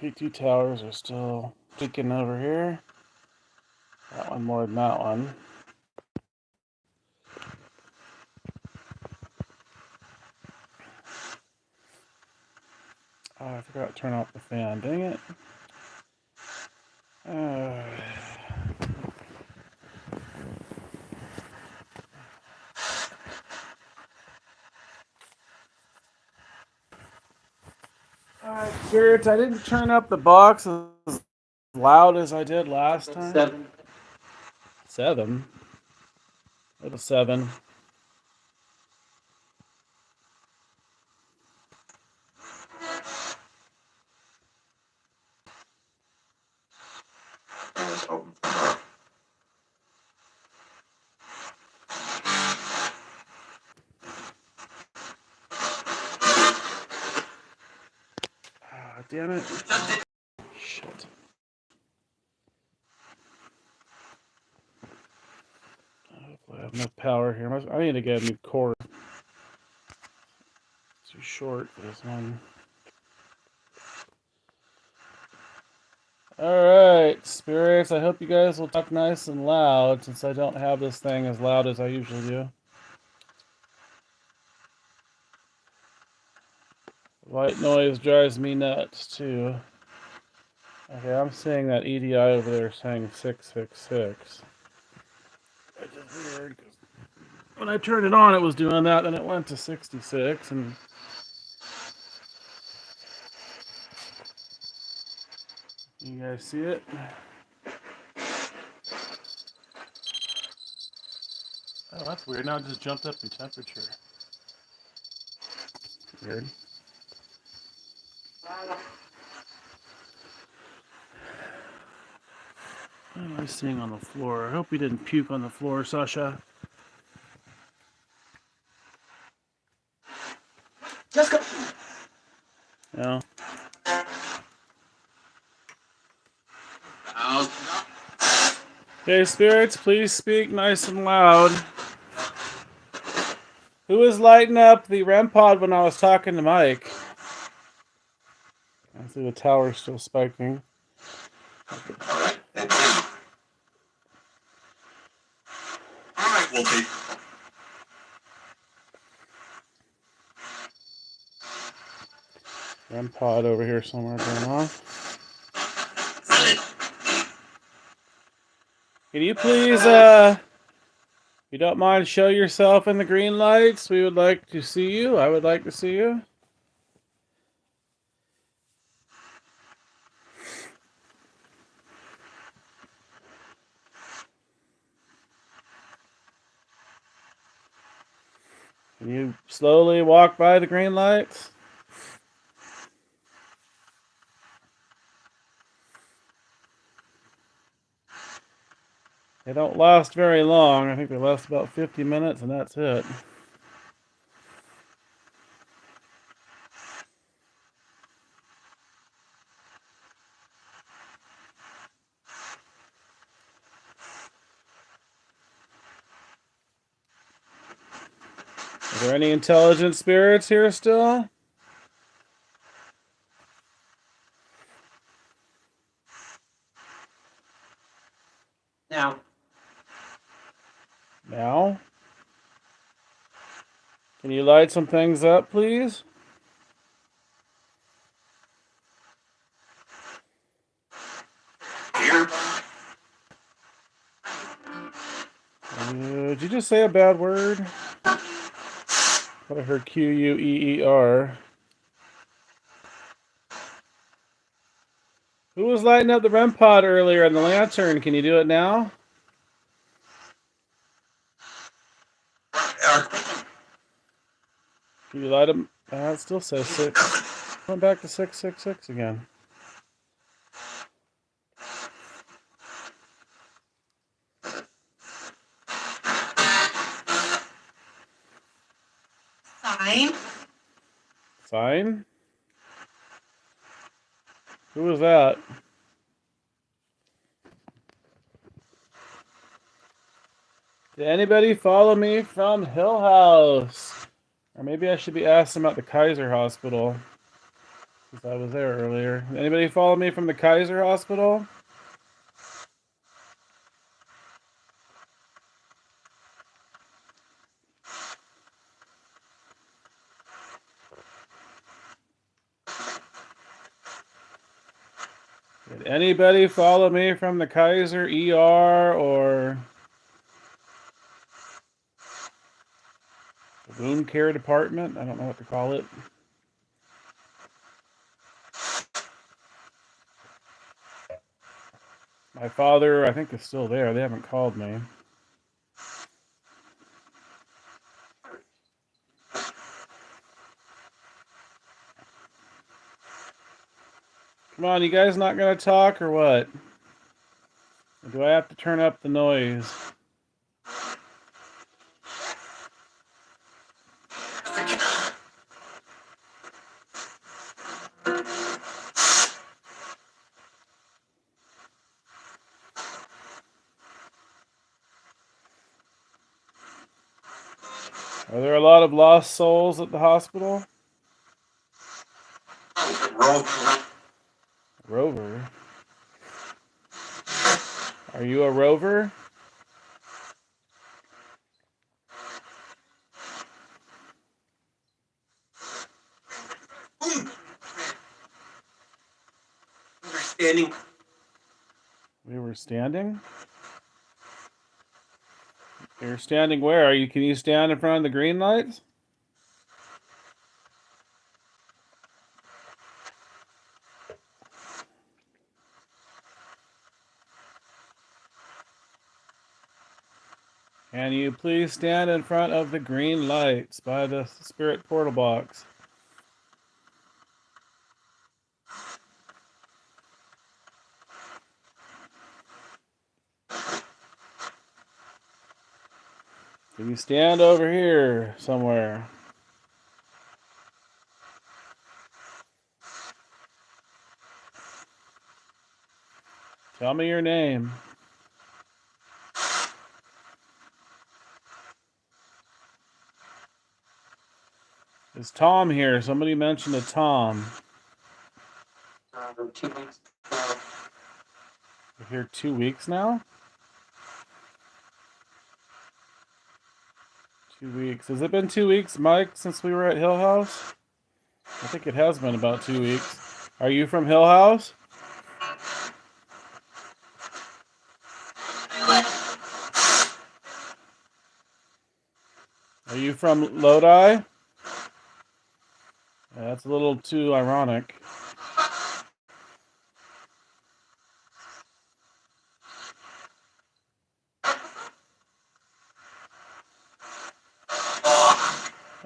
K2 towers are still peeking over here. That one more than that one. Oh, I forgot to turn off the fan. Dang it. Alright, Spirits, I didn't turn up the box as loud as I did last time. 7. 7? Little 7. Ah, damn it. Shit. Hopefully I have enough power here. I need to get a new cord. Too short for this one. Alright, Spirits, I hope you guys will talk nice and loud since I don't have this thing as loud as I usually do. White noise drives me nuts too. Okay, I'm seeing that EDI over there saying 666. Which is weird because when I turned it on, it was doing that, then it went to 66, and you guys see it? Oh, that's weird. Now it just jumped up in temperature. Weird. What am I seeing on the floor? I hope we didn't puke on the floor, Sasha. Let's go. No. Okay, Spirits, please speak nice and loud. Who was lighting up the REM pod when I was talking to Mike? I see the tower's still spiking. Alright, we'll take. REM pod over here somewhere going on. Can you please, if you don't mind, show yourself in the green lights? We would like to see you. I would like to see you. Can you slowly walk by the green lights? They don't last very long. I think they last about 50 minutes and that's it. Are there any intelligent spirits here still? Now. Now? Can you light some things up, please? Here. Did you just say a bad word? I thought I heard Queer. Who was lighting up the REM pod earlier in the lantern? Can you do it now? Can you light them? It still says 6. Went back to 666 again. Fine. Fine? Who was that? Did anybody follow me from Hill House? Or maybe I should be asking about the Kaiser Hospital. Since I was there earlier. Anybody follow me from the Kaiser Hospital? Did anybody follow me from the Kaiser ER or the wound care department? I don't know what to call it. My father, I think, is still there. They haven't called me. Come on, you guys not gonna talk or what? Or do I have to turn up the noise? Are there a lot of lost souls at the hospital? Rover? Are you a rover? Understanding. We were standing? You're standing where? Can you stand in front of the green lights? Can you please stand in front of the green lights by the spirit portal box? Can you stand over here somewhere? Tell me your name. Is Tom here? Somebody mentioned a Tom. 2 weeks. You're here 2 weeks now? 2 weeks. Has it been 2 weeks, Mike, since we were at Hill House? I think it has been about 2 weeks. Are you from Hill House? Are you from Lodi? Yeah, that's a little too ironic.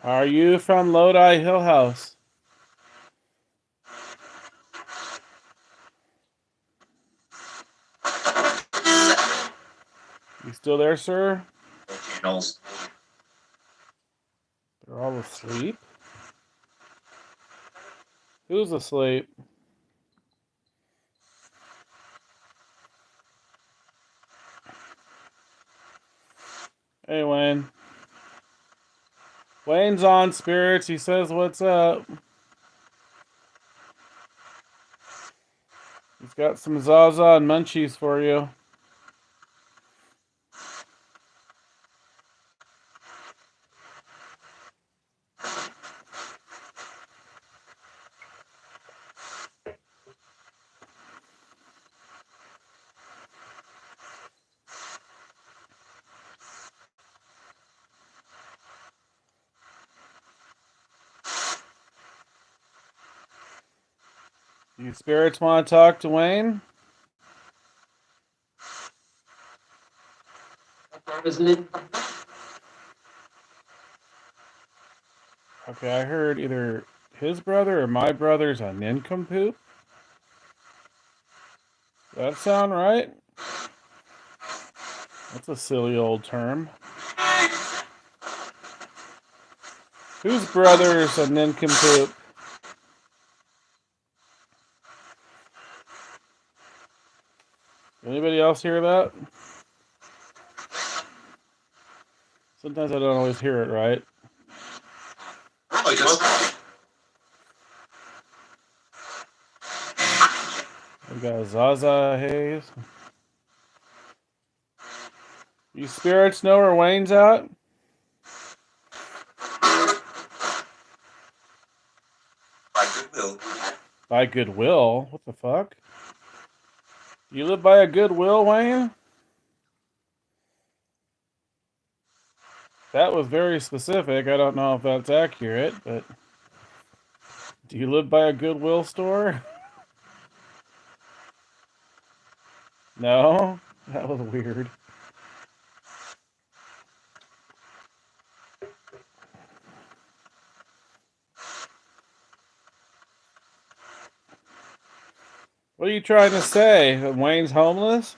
Are you from Lodi Hill House? You still there, sir? Channels. They're all asleep? Who's asleep? Hey, Wayne. Wayne's on, spirits. He says, what's up? He's got some Zaza and munchies for you. You spirits want to talk to Wayne? Isn't it? Okay, I heard either his brother or my brother's a nincompoop. Does that sound right? That's a silly old term. Whose brother's a nincompoop? Anybody else hear that? Sometimes I don't always hear it right. Oh, We got Zaza Hayes. You spirits know where Wayne's at? By goodwill. By Goodwill? What the fuck? You live by a Goodwill, Wayne? That was very specific. I don't know if that's accurate, but do you live by a Goodwill store? No? That was weird. What are you trying to say? That Wayne's homeless?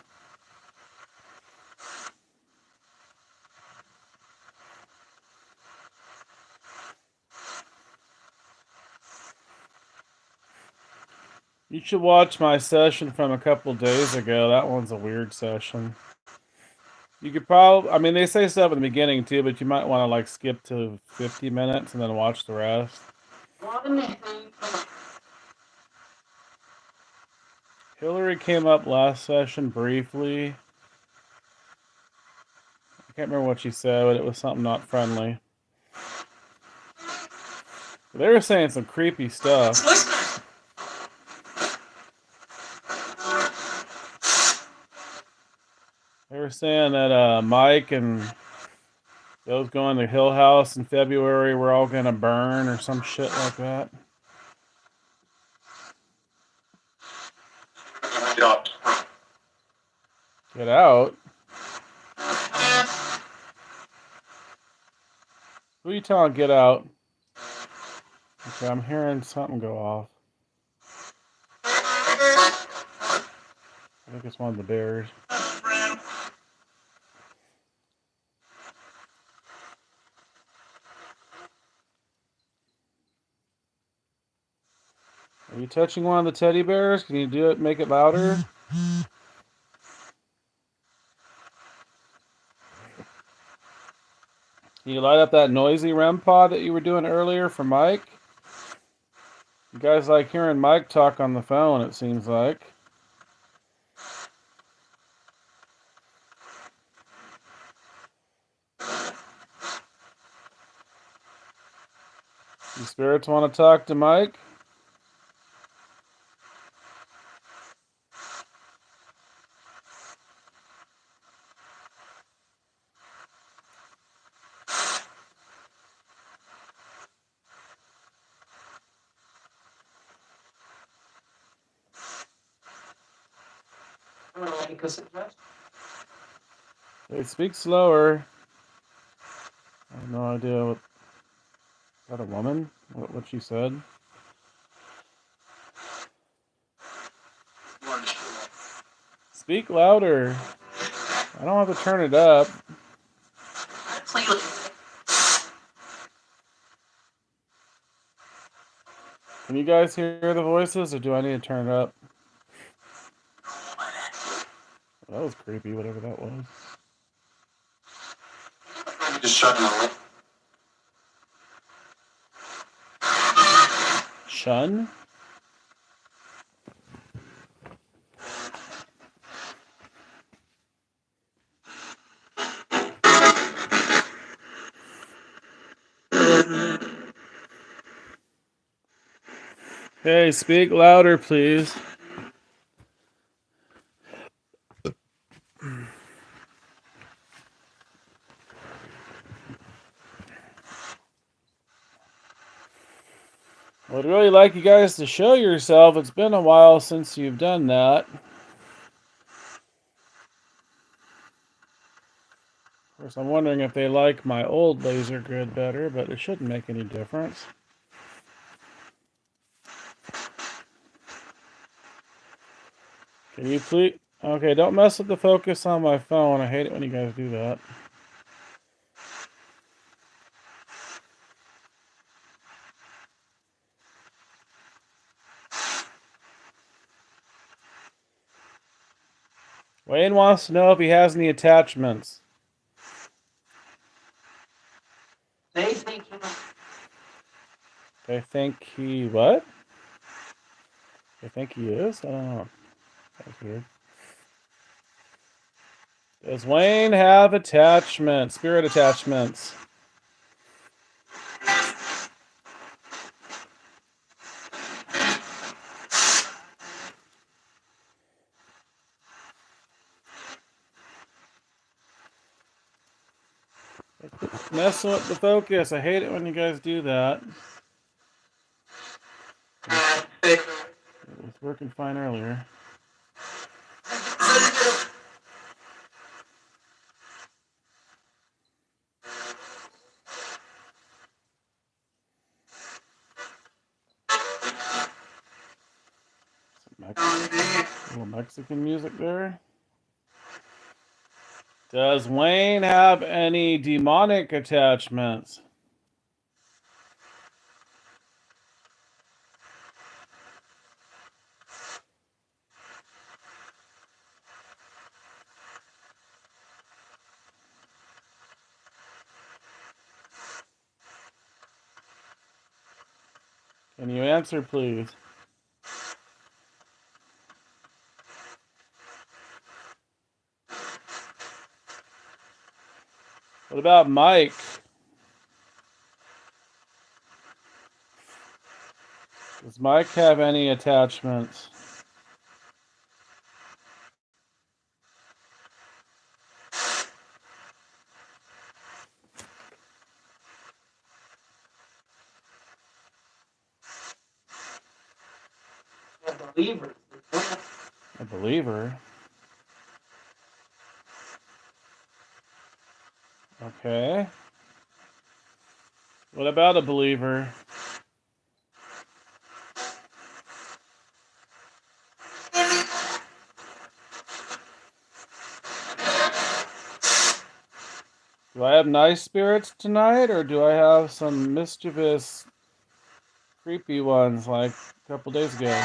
You should watch my session from a couple days ago. That one's a weird session. You could probably, I mean, they say stuff in the beginning too, but you might want to like skip to 50 minutes and then watch the rest. Hillary came up last session briefly. I can't remember what she said, but it was something not friendly. They were saying some creepy stuff. They were saying that Mike and those going to Hill House in February were all gonna burn or some shit like that. Get out? Who are you telling get out? Okay, I'm hearing something go off. I think it's one of the bears. Are you touching one of the teddy bears? Can you do it? Make it louder? Can you light up that noisy REM pod that you were doing earlier for Mike? You guys like hearing Mike talk on the phone, it seems like. You spirits want to talk to Mike? Hey, speak slower. I have no idea what. Is that a woman? What she said? Speak louder. I don't have to turn it up. Can you guys hear the voices, or do I need to turn it up? That was creepy, whatever that was. Just shutting the Shun? Hey, speak louder, please. I'd really like you guys to show yourself. It's been a while since you've done that. Of course, I'm wondering if they like my old laser grid better, but it shouldn't make any difference. Can you please? Okay, don't mess with the focus on my phone. I hate it when you guys do that. Wayne wants to know if he has any attachments. They think They think he what? They think he is? I don't know. That's weird. Does Wayne have attachments? Spirit attachments? Messing with the focus. I hate it when you guys do that. It was working fine earlier. Little Mexican music there. Does Wayne have any demonic attachments? Can you answer, please? What about Mike? Does Mike have any attachments? A believer. A believer? Okay. What about a believer? Do I have nice spirits tonight, or do I have some mischievous, creepy ones like a couple days ago?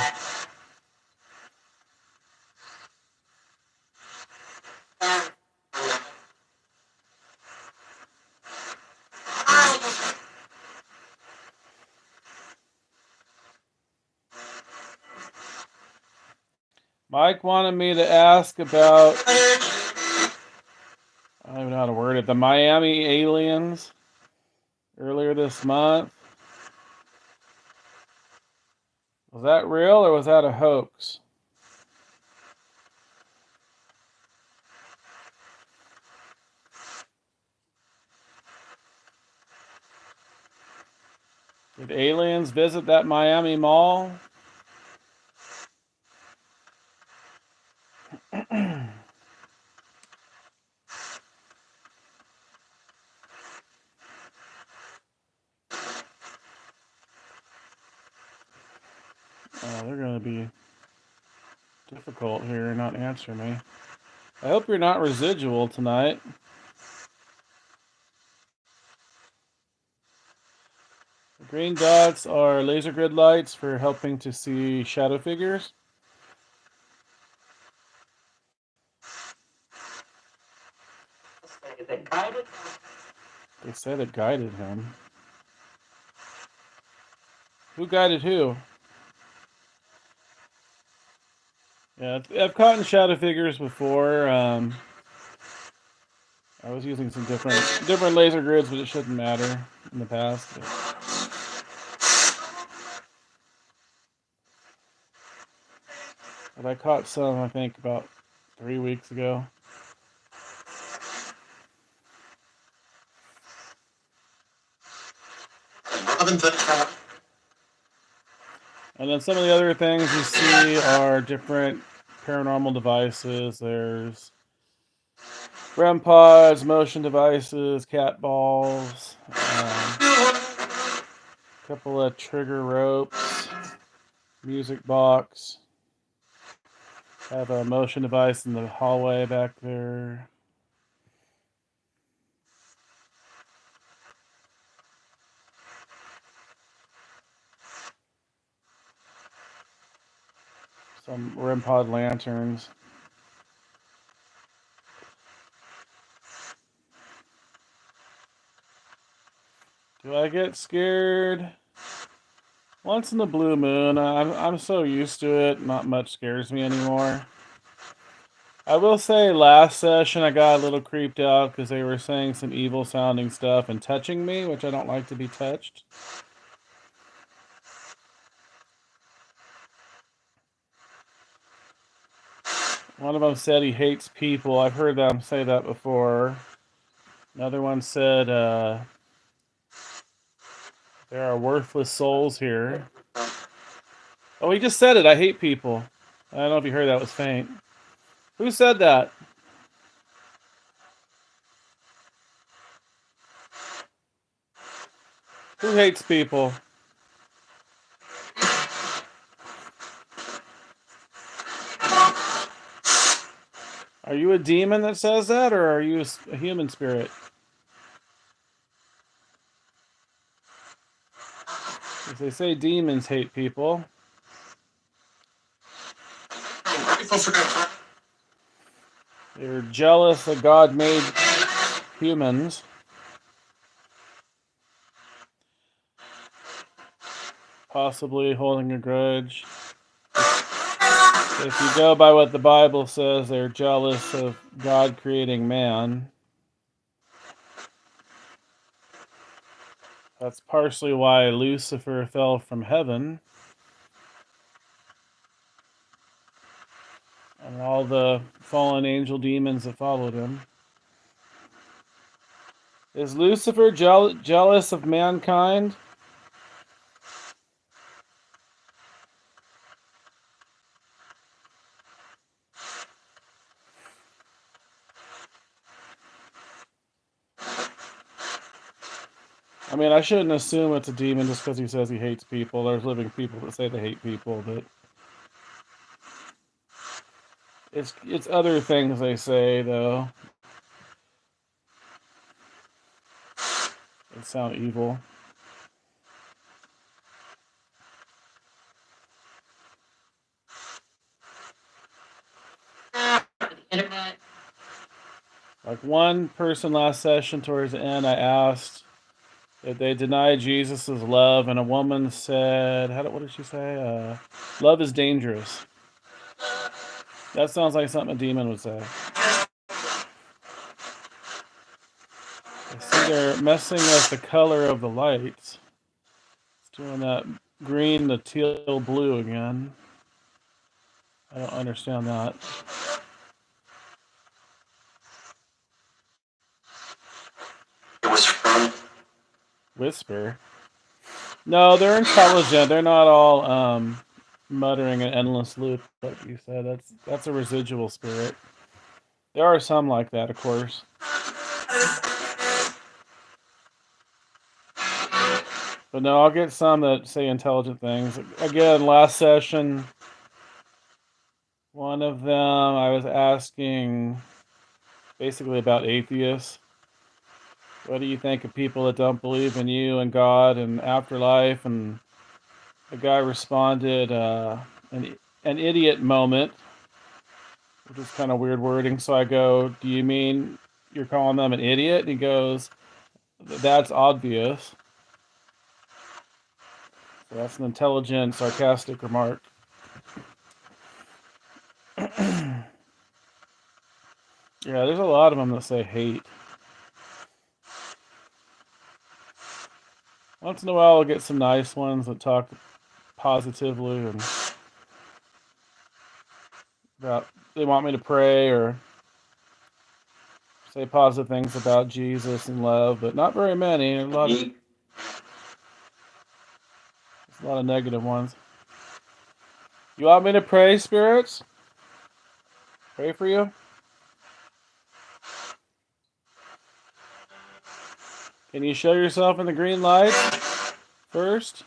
Mike wanted me to ask about, I don't even know how to word it, the Miami aliens earlier this month. Was that real or was that a hoax? Did aliens visit that Miami mall? Oh, they're going to be difficult here and not answer me. I hope you're not residual tonight. The green dots are laser grid lights for helping to see shadow figures. They said it guided him. Who guided who? Yeah, I've caught in shadow figures before. I was using some different laser grids, but it shouldn't matter in the past. But I caught some, I think, about 3 weeks ago. And then some of the other things you see are different paranormal devices. There's REM pods, motion devices, cat balls, a couple of trigger ropes, music box. Have a motion device in the hallway back there. Some REM pod lanterns. Do I get scared? Once in the blue moon. I'm so used to it. Not much scares me anymore. I will say last session I got a little creeped out because they were saying some evil sounding stuff and touching me, which I don't like to be touched. One of them said he hates people. I've heard them say that before. Another one said there are worthless souls here. Oh, he just said it. I hate people. I don't know if you heard that. It was faint. Who said that? Who hates people? Are you a demon that says that, or are you a human spirit? If they say demons hate people, they're jealous that God made humans. Possibly holding a grudge. If you go by what the Bible says, they're jealous of God creating man. That's partially why Lucifer fell from heaven. And all the fallen angel demons that followed him. Is Lucifer jealous of mankind? I mean, I shouldn't assume it's a demon just because he says he hates people. There's living people that say they hate people, but it's other things they say though. They sound evil. Internet. Like one person last session towards the end, I asked if they deny Jesus' love, and a woman said, what did she say? Love is dangerous. That sounds like something a demon would say. I see they're messing with the color of the lights. It's doing that green to teal blue again. I don't understand that. It was from Whisper. No, they're intelligent. They're not all muttering an endless loop, like you said. That's a residual spirit. There are some like that, of course. But no, I'll get some that say intelligent things. Again, last session, one of them I was asking basically about atheists. What do you think of people that don't believe in you and God and afterlife? And the guy responded, an idiot moment, which is kind of weird wording. So I go, do you mean you're calling them an idiot? And he goes, that's obvious. So that's an intelligent, sarcastic remark. Yeah, there's a lot of them that say hate. Once in a while, I'll get some nice ones that talk positively and about they want me to pray or say positive things about Jesus and love, but not very many. There's a lot of negative ones. You want me to pray, spirits? Pray for you? Can you show yourself in the green light first?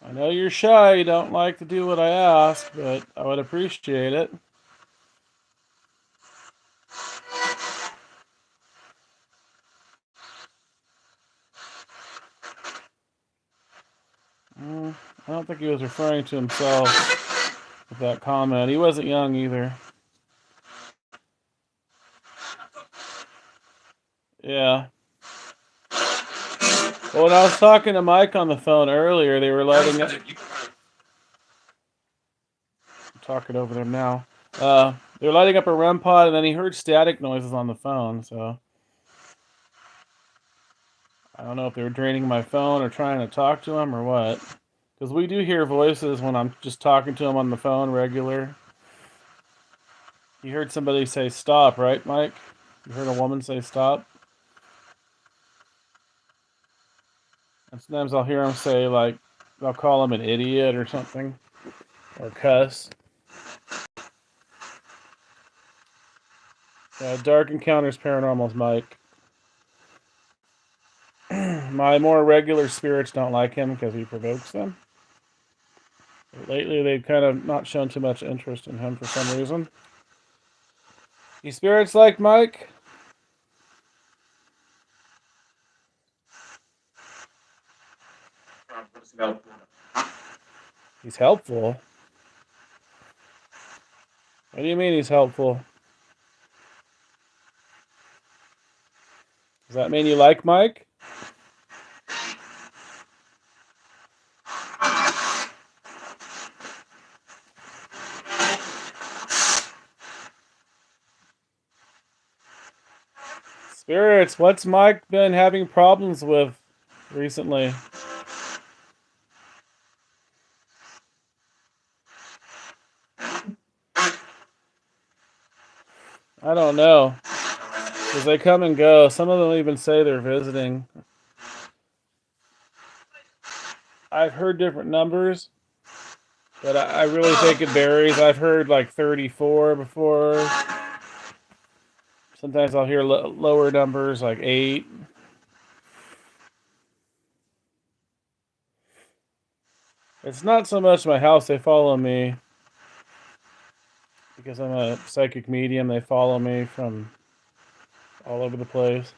I know you're shy, you don't like to do what I ask, but I would appreciate it. I don't think he was referring to himself with that comment. He wasn't young either. Yeah. Well, when I was talking to Mike on the phone earlier, they were lighting up. talking over them now. They're lighting up a REM pod, and then he heard static noises on the phone. So I don't know if they were draining my phone or trying to talk to him or what. Because we do hear voices when I'm just talking to him on the phone regular. You heard somebody say stop, right, Mike? You heard a woman say stop? And sometimes I'll hear him say, like, I'll call him an idiot or something. Or cuss. Dark Encounters Paranormal's Mike. My more regular spirits don't like him because he provokes them. Lately, they've kind of not shown too much interest in him for some reason. You spirits like Mike? He's helpful. What do you mean he's helpful? Does that mean you like Mike? Spirits, what's Mike been having problems with recently? I don't know. Because they come and go. Some of them even say they're visiting. I've heard different numbers, but I really think it varies. I've heard like 34 before. Sometimes I'll hear lower numbers, like 8. It's not so much my house, they follow me. Because I'm a psychic medium, they follow me from all over the place.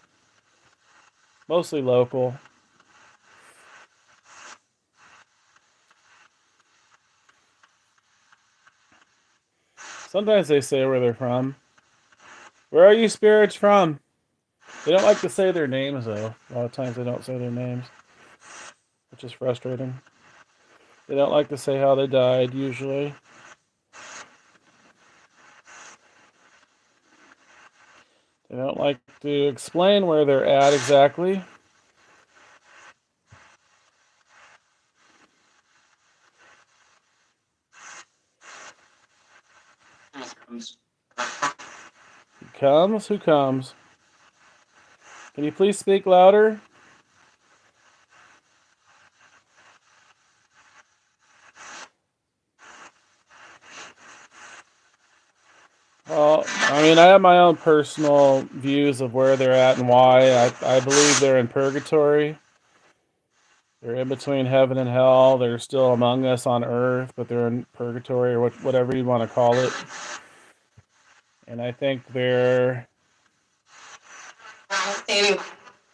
Mostly local. Sometimes they say where they're from. Where are you spirits from? They don't like to say their names, though. A lot of times they don't say their names, which is frustrating. They don't like to say how they died, usually. They don't like to explain where they're at exactly. He comes? Who comes? Can you please speak louder? Well, I mean, I have my own personal views of where they're at and why. I believe they're in purgatory. They're in between heaven and hell. They're still among us on earth, but they're in purgatory or whatever you want to call it. And I think they're... I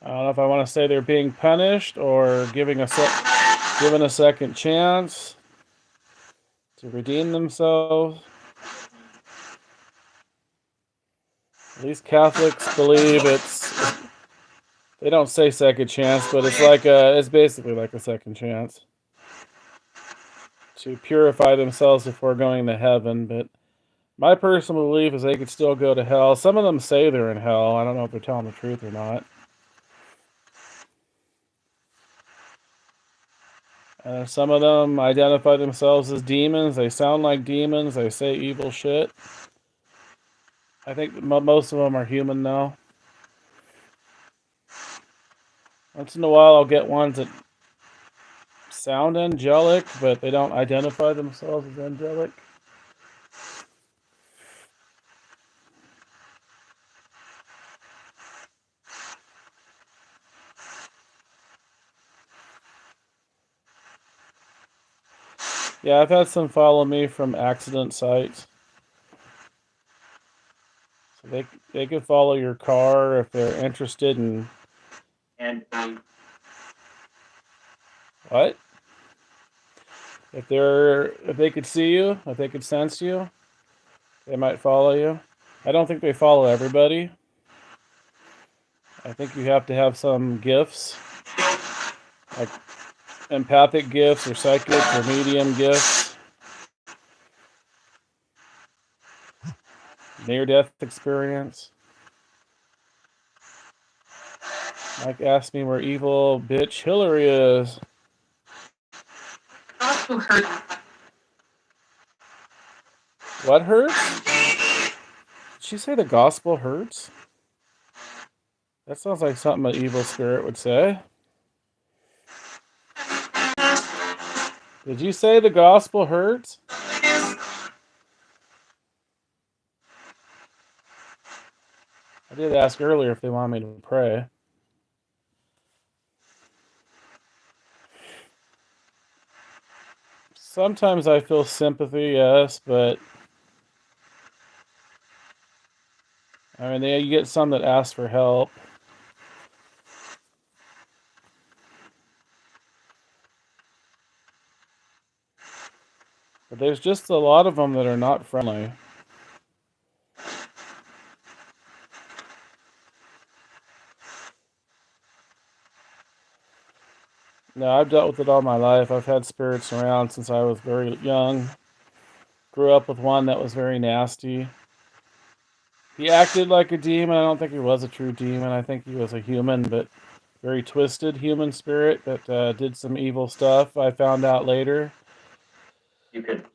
don't know if I want to say they're being punished or given a second chance to redeem themselves. At least Catholics believe they don't say second chance, but it's basically like a second chance to purify themselves before going to heaven. But my personal belief is they could still go to hell. Some of them say they're in hell. I don't know if they're telling the truth or not. Some of them identify themselves as demons. They sound like demons. They say evil shit. I think most of them are human now. Once in a while, I'll get ones that sound angelic, but they don't identify themselves as angelic. Yeah, I've had some follow me from accident sites. So they could follow your car if they're interested in... And What? If they could see you, if they could sense you, they might follow you. I don't think they follow everybody. I think you have to have some gifts, like empathic gifts or psychic or medium gifts. near-death experience. Mike asked me where evil bitch Hillary is. Also hurt. What hurts? Did she say the gospel hurts? That sounds like something an evil spirit would say. Did you say the gospel hurts? I did ask earlier if they want me to pray. Sometimes I feel sympathy, yes, but I mean, you get some that ask for help. But there's just a lot of them that are not friendly. No, I've dealt with it all my life. I've had spirits around since I was very young. Grew up with one that was very nasty. He acted like a demon. I don't think he was a true demon. I think he was a human, but very twisted human spirit that did some evil stuff. I found out later. You could.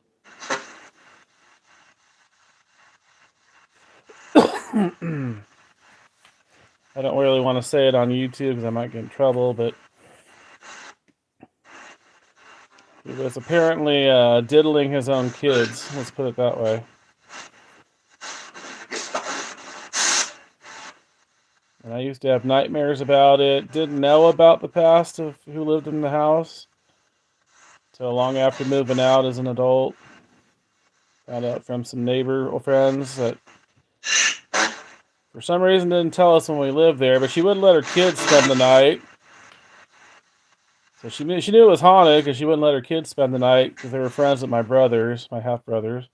I don't really want to say it on YouTube because I might get in trouble, but he was apparently diddling his own kids. Let's put it that way. And I used to have nightmares about it. Didn't know about the past of who lived in the house till long after moving out as an adult. Found out from some neighbor friends that for some reason didn't tell us when we lived there, but she wouldn't let her kids spend the night. So she knew it was haunted because she wouldn't let her kids spend the night because they were friends with my brothers, my half brothers.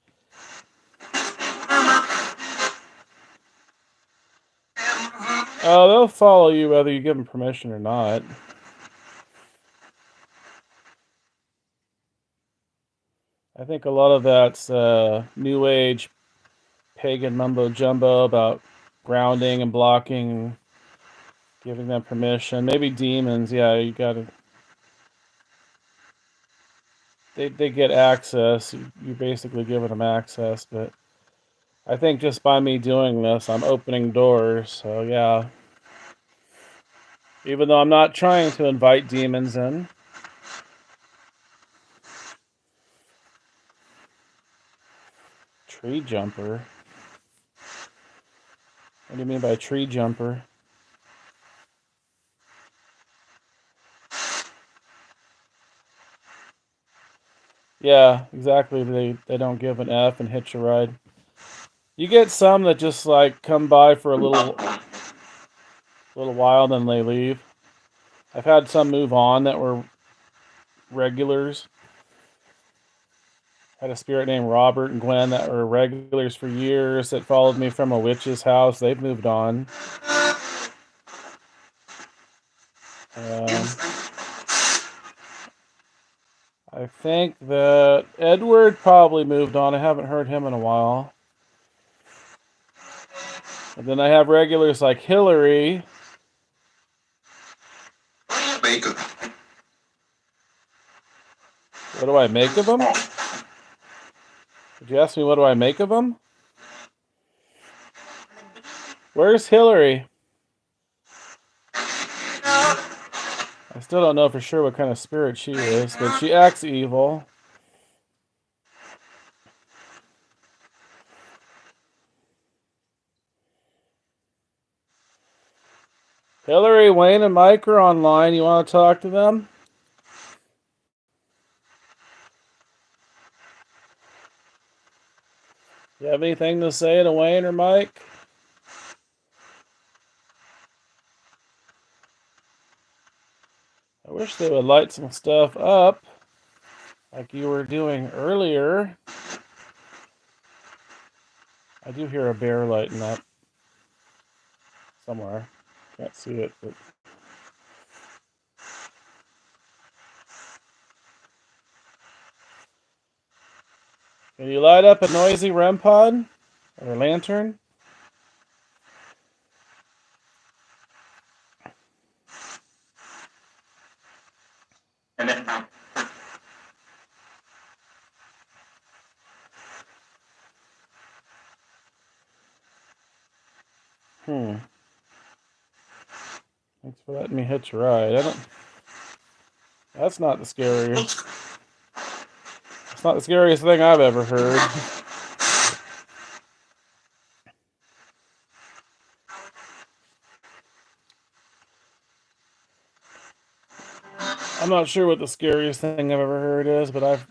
Oh, they'll follow you whether you give them permission or not. I think a lot of that's new age pagan mumbo jumbo about grounding and blocking, giving them permission. Maybe demons, yeah, you gotta. They get access. You're basically giving them access, but I think just by me doing this, I'm opening doors. So yeah, even though I'm not trying to invite demons in. Tree jumper. What do you mean by tree jumper? Yeah, exactly. They don't give an F and hitch a ride. You get some that just like come by for a little while, then they leave. I've had some move on that were regulars. Had a spirit named Robert and Gwen that were regulars for years that followed me from a witch's house. They've moved on. I think that Edward probably moved on. I haven't heard him in a while. And then I have regulars like Hillary. What do I make of them? Did you ask me what do I make of them? Where's Hillary? I still don't know for sure what kind of spirit she is, but she acts evil. Hillary, Wayne, and Mike are online. You want to talk to them? You have anything to say to Wayne or Mike? I wish they would light some stuff up like you were doing earlier. I do hear a bear lighting up somewhere. Can't see it, but can you light up a noisy REM pod? Or a lantern? And then Thanks for letting me hitch a ride. That's not the scariest. It's not the scariest thing I've ever heard. I'm not sure what the scariest thing I've ever heard is, but I've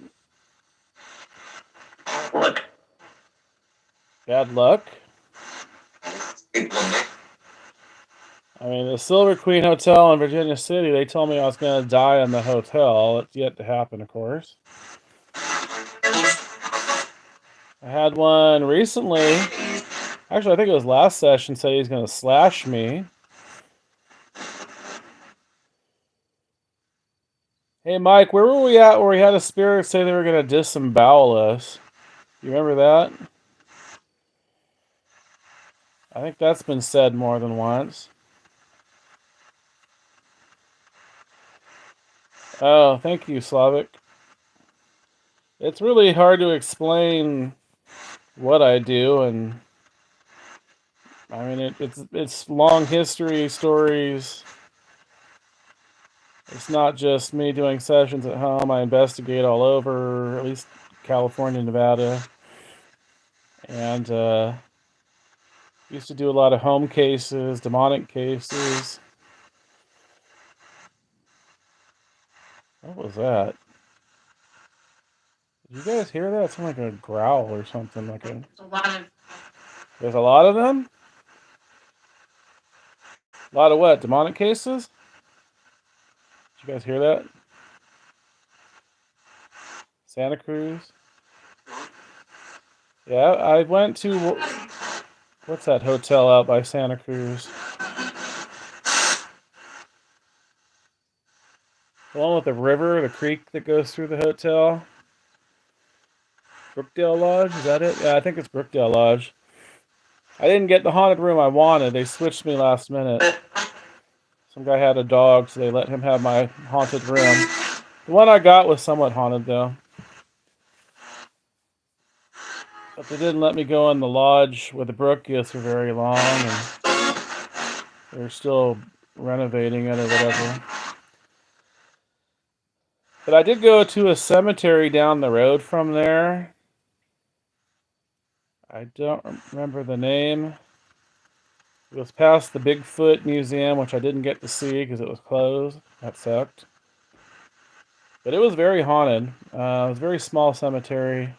look. bad luck. I mean, the Silver Queen Hotel in Virginia City, they told me I was going to die in the hotel. It's yet to happen, of course. I had one recently. Actually, I think it was last session, said he's going to slash me. Hey, Mike, where were we at where we had a spirit say they were going to disembowel us? You remember that? I think that's been said more than once. Oh, thank you, Slavic. It's really hard to explain what I do, and I mean it's long history stories. It's not just me doing sessions at home. I investigate all over, at least California, Nevada, and used to do a lot of home cases, demonic cases. What was that? Did you guys hear that? It sounded like a growl or something. There's a lot of them. A lot of what? Demonic cases? Did you guys hear that? Santa Cruz. Yeah, I went to what's that hotel out by Santa Cruz? The one with the river, the creek that goes through the hotel. Brookdale Lodge, is that it? Yeah, I think it's Brookdale Lodge. I didn't get the haunted room I wanted. They switched me last minute. Some guy had a dog, so they let him have my haunted room. The one I got was somewhat haunted, though. But they didn't let me go in the lodge where the brook is for very long, and they're still renovating it or whatever. But I did go to a cemetery down the road from there. I don't remember the name. It was past the Bigfoot Museum, which I didn't get to see because it was closed. That sucked. But it was very haunted. It was a very small cemetery.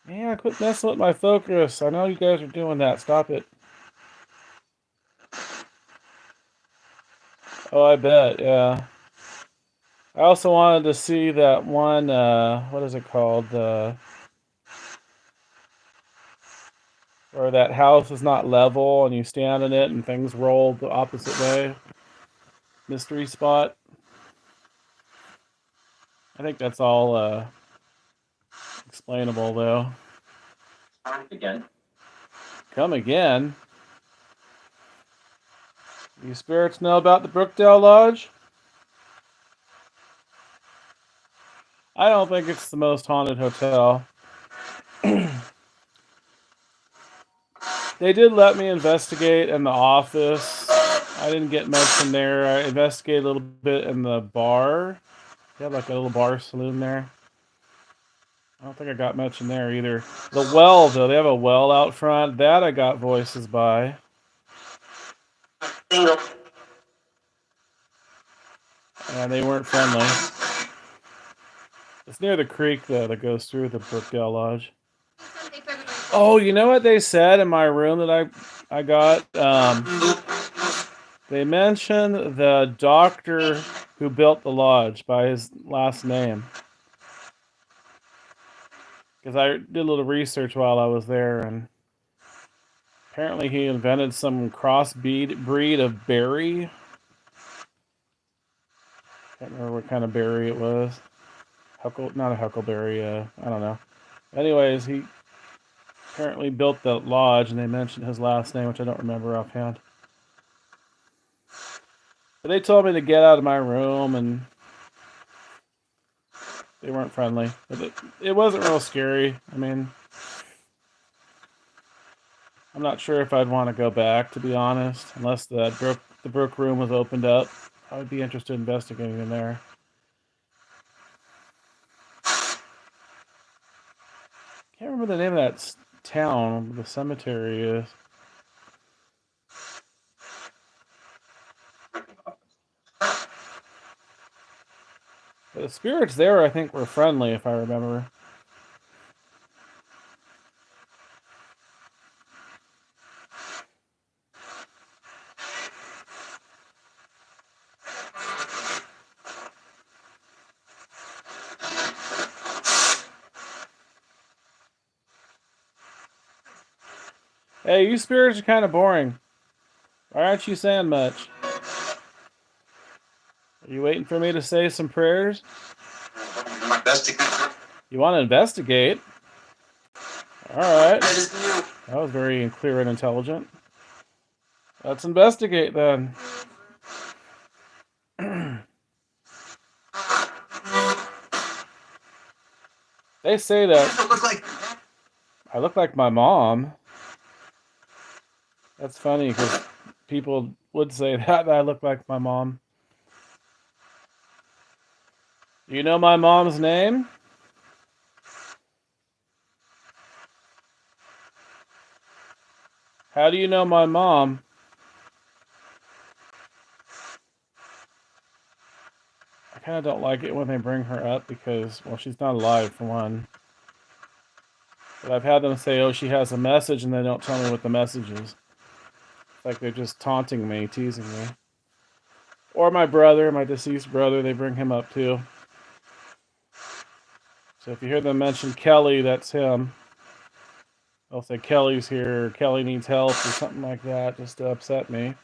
Man, quit messing with my focus. I know you guys are doing that. Stop it. Oh, I bet, yeah. I also wanted to see that one, what is it called? Where that house is not level and you stand in it and things roll the opposite way. Mystery spot. I think that's all explainable, though. Again. Come again? You spirits know about the Brookdale Lodge? I don't think it's the most haunted hotel. They did let me investigate in the office. I didn't get much in there. I investigated a little bit in the bar. They had like a little bar saloon there. I don't think I got much in there either. The well, though, they have a well out front. That I got voices by. And they weren't friendly. It's near the creek, though, that goes through the Brookdale Lodge. Oh, you know what they said in my room that I got? They mentioned the doctor who built the lodge by his last name. Because I did a little research while I was there, and apparently he invented some breed of berry. Can't remember what kind of berry it was. not a huckleberry. I don't know. Anyways, he apparently built the lodge, and they mentioned his last name, which I don't remember offhand. But they told me to get out of my room, and they weren't friendly. But it wasn't real scary. I mean, I'm not sure if I'd want to go back, to be honest, unless the brook room was opened up. I would be interested in investigating in there. Can't remember the name of that town. The cemetery is. But the spirits there, I think, were friendly, if I remember. Hey, you spirits are kind of boring. Why aren't you saying much? Are you waiting for me to say some prayers? You want to investigate? Alright. That was very clear and intelligent. Let's investigate then. They say that I look like my mom. That's funny because people would say that I look like my mom. You know my mom's name? How do you know my mom? I kind of don't like it when they bring her up because, well, she's not alive for one. But I've had them say, oh, she has a message, and they don't tell me what the message is. It's like they're just taunting me, teasing me. Or my brother, my deceased brother, they bring him up too. So if you hear them mention Kelly, that's him. They'll say Kelly's here, or Kelly needs help, or something like that, just to upset me.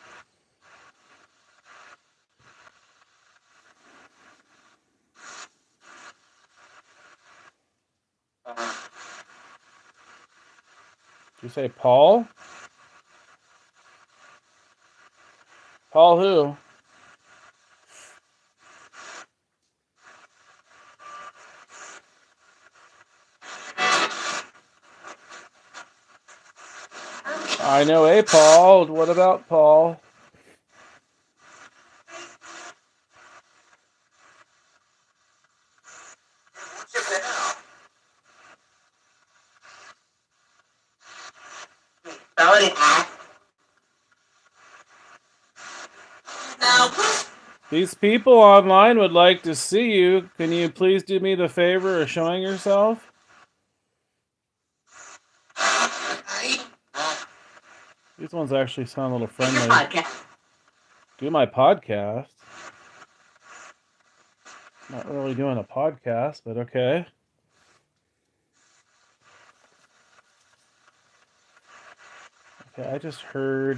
Did you say Paul? Paul who? I know a Paul. What about Paul? These people online would like to see you. Can you please do me the favor of showing yourself? These ones actually sound a little friendly. Do my podcast. Not really doing a podcast, but okay. Okay, I just heard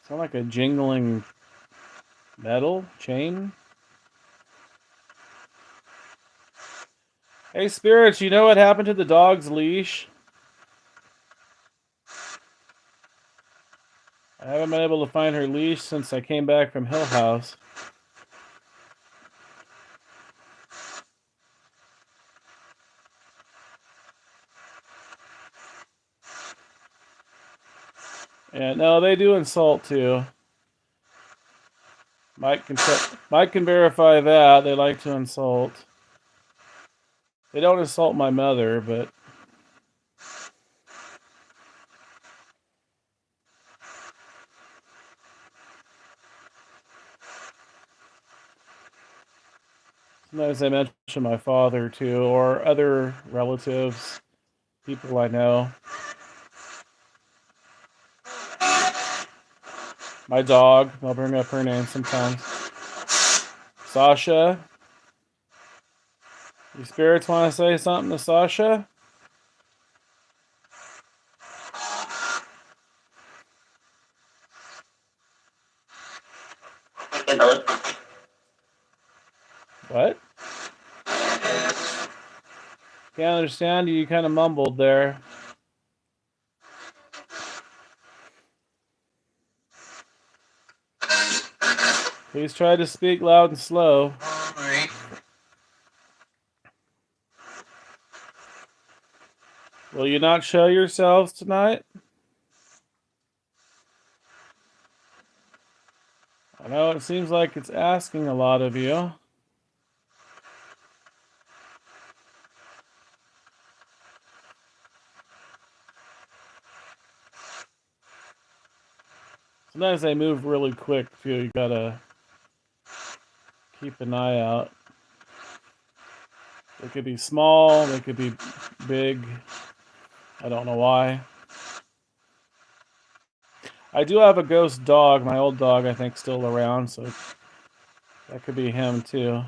sound like a jingling metal chain. Hey spirits, you know what happened to the dog's leash? I haven't been able to find her leash since I came back from Hill House. Yeah, no, they do insult too. Mike can verify that. They like to insult. They don't insult my mother, but sometimes they mention my father too, or other relatives, people I know. My dog, I'll bring up her name sometimes. Sasha. You spirits want to say something to Sasha? What? Can't understand you. You kind of mumbled there. Please try to speak loud and slow. Alright. Will you not show yourselves tonight? I know it seems like it's asking a lot of you. Sometimes they move really quick too. You gotta keep an eye out. They could be small, they could be big. I don't know why. I do have a ghost dog. My old dog, I think, still around, so that could be him too.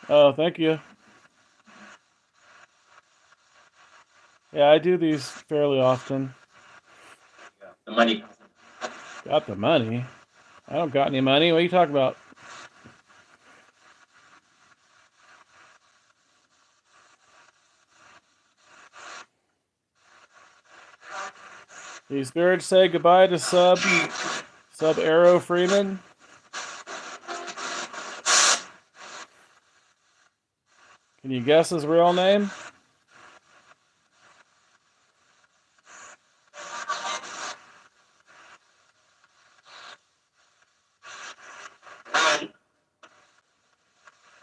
Oh, thank you. Yeah, I do these fairly often. The money. Got the money? I don't got any money. What are you talking about? The spirits say goodbye to Sub Arrow Freeman. Can you guess his real name?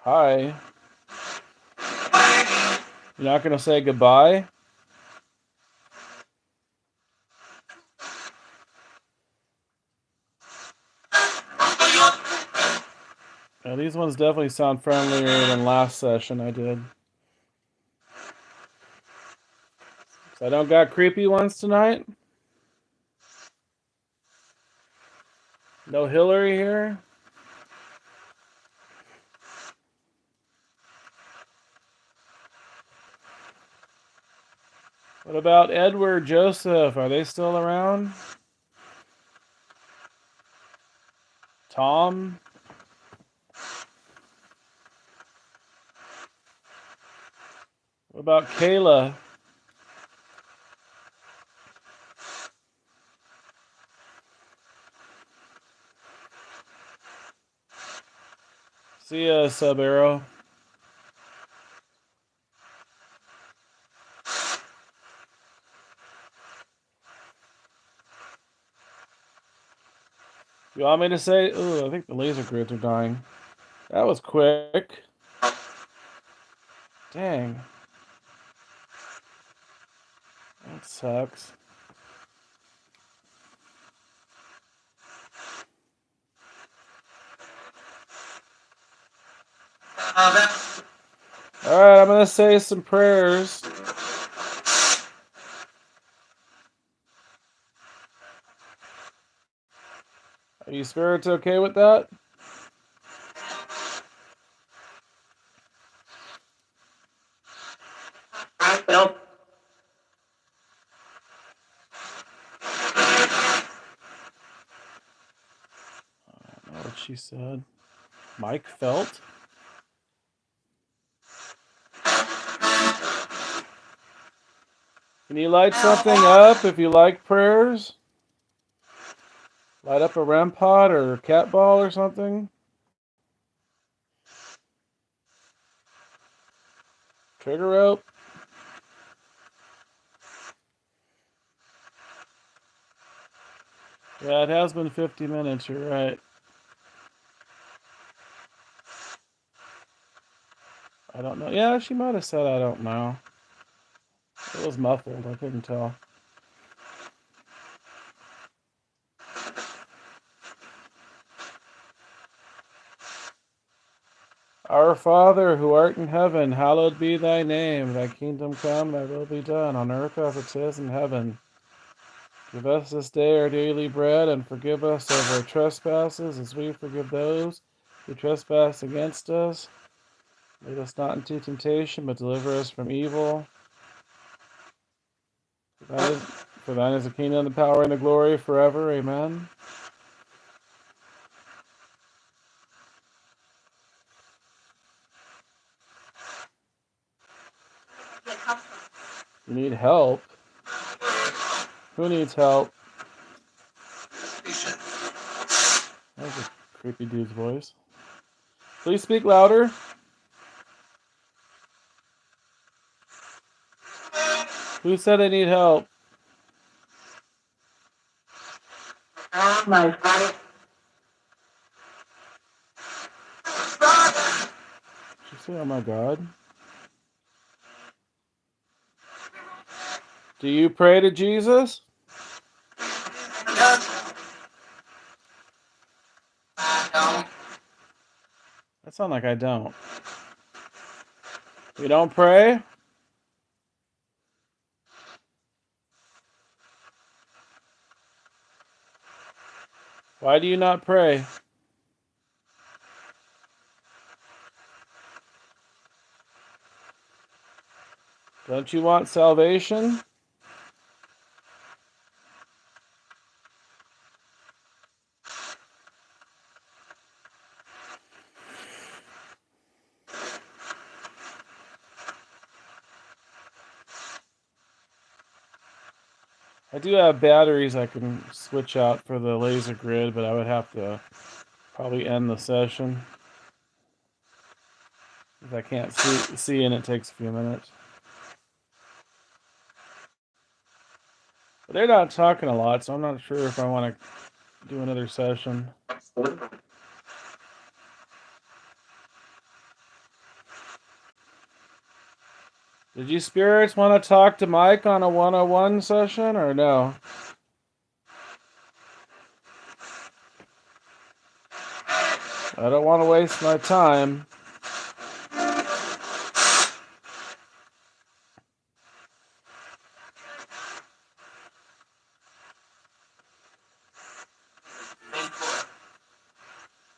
Hi. You're not gonna say goodbye? Yeah, these ones definitely sound friendlier than last session I did. So I don't got creepy ones tonight? No Hillary here? What about Edward, Joseph? Are they still around? Tom? What about Kayla? See ya, Sub Arrow. You want me to say? Ooh, I think the laser grids are dying. That was quick. Dang. That sucks. Alright, I'm gonna say some prayers. Are you spirits okay with that? Nope. I don't know what she said. Mike Felt? Can you light something up if you like prayers? Light up a REM pod or a cat ball or something? Trigger rope? Yeah, it has been 50 minutes, you're right. I don't know. Yeah, she might have said I don't know. It was muffled, I couldn't tell. Our Father, who art in heaven, hallowed be thy name. Thy kingdom come, thy will be done, on earth as it is in heaven. Give us this day our daily bread, and forgive us of our trespasses, as we forgive those who trespass against us. Lead us not into temptation, but deliver us from evil. For thine is the kingdom, the power, and the glory forever. Amen. You need help? Who needs help? That was a creepy dude's voice. Please speak louder. Who said they need help? Oh my God. Did you say, oh my God? Do you pray to Jesus? That sounds like I don't. You don't pray? Why do you not pray? Don't you want salvation? I do have batteries I can switch out for the laser grid, but I would have to probably end the session. If I can't see and it takes a few minutes. But they're not talking a lot, so I'm not sure if I want to do another session. Did you spirits want to talk to Mike on a 101 session or no? I don't want to waste my time.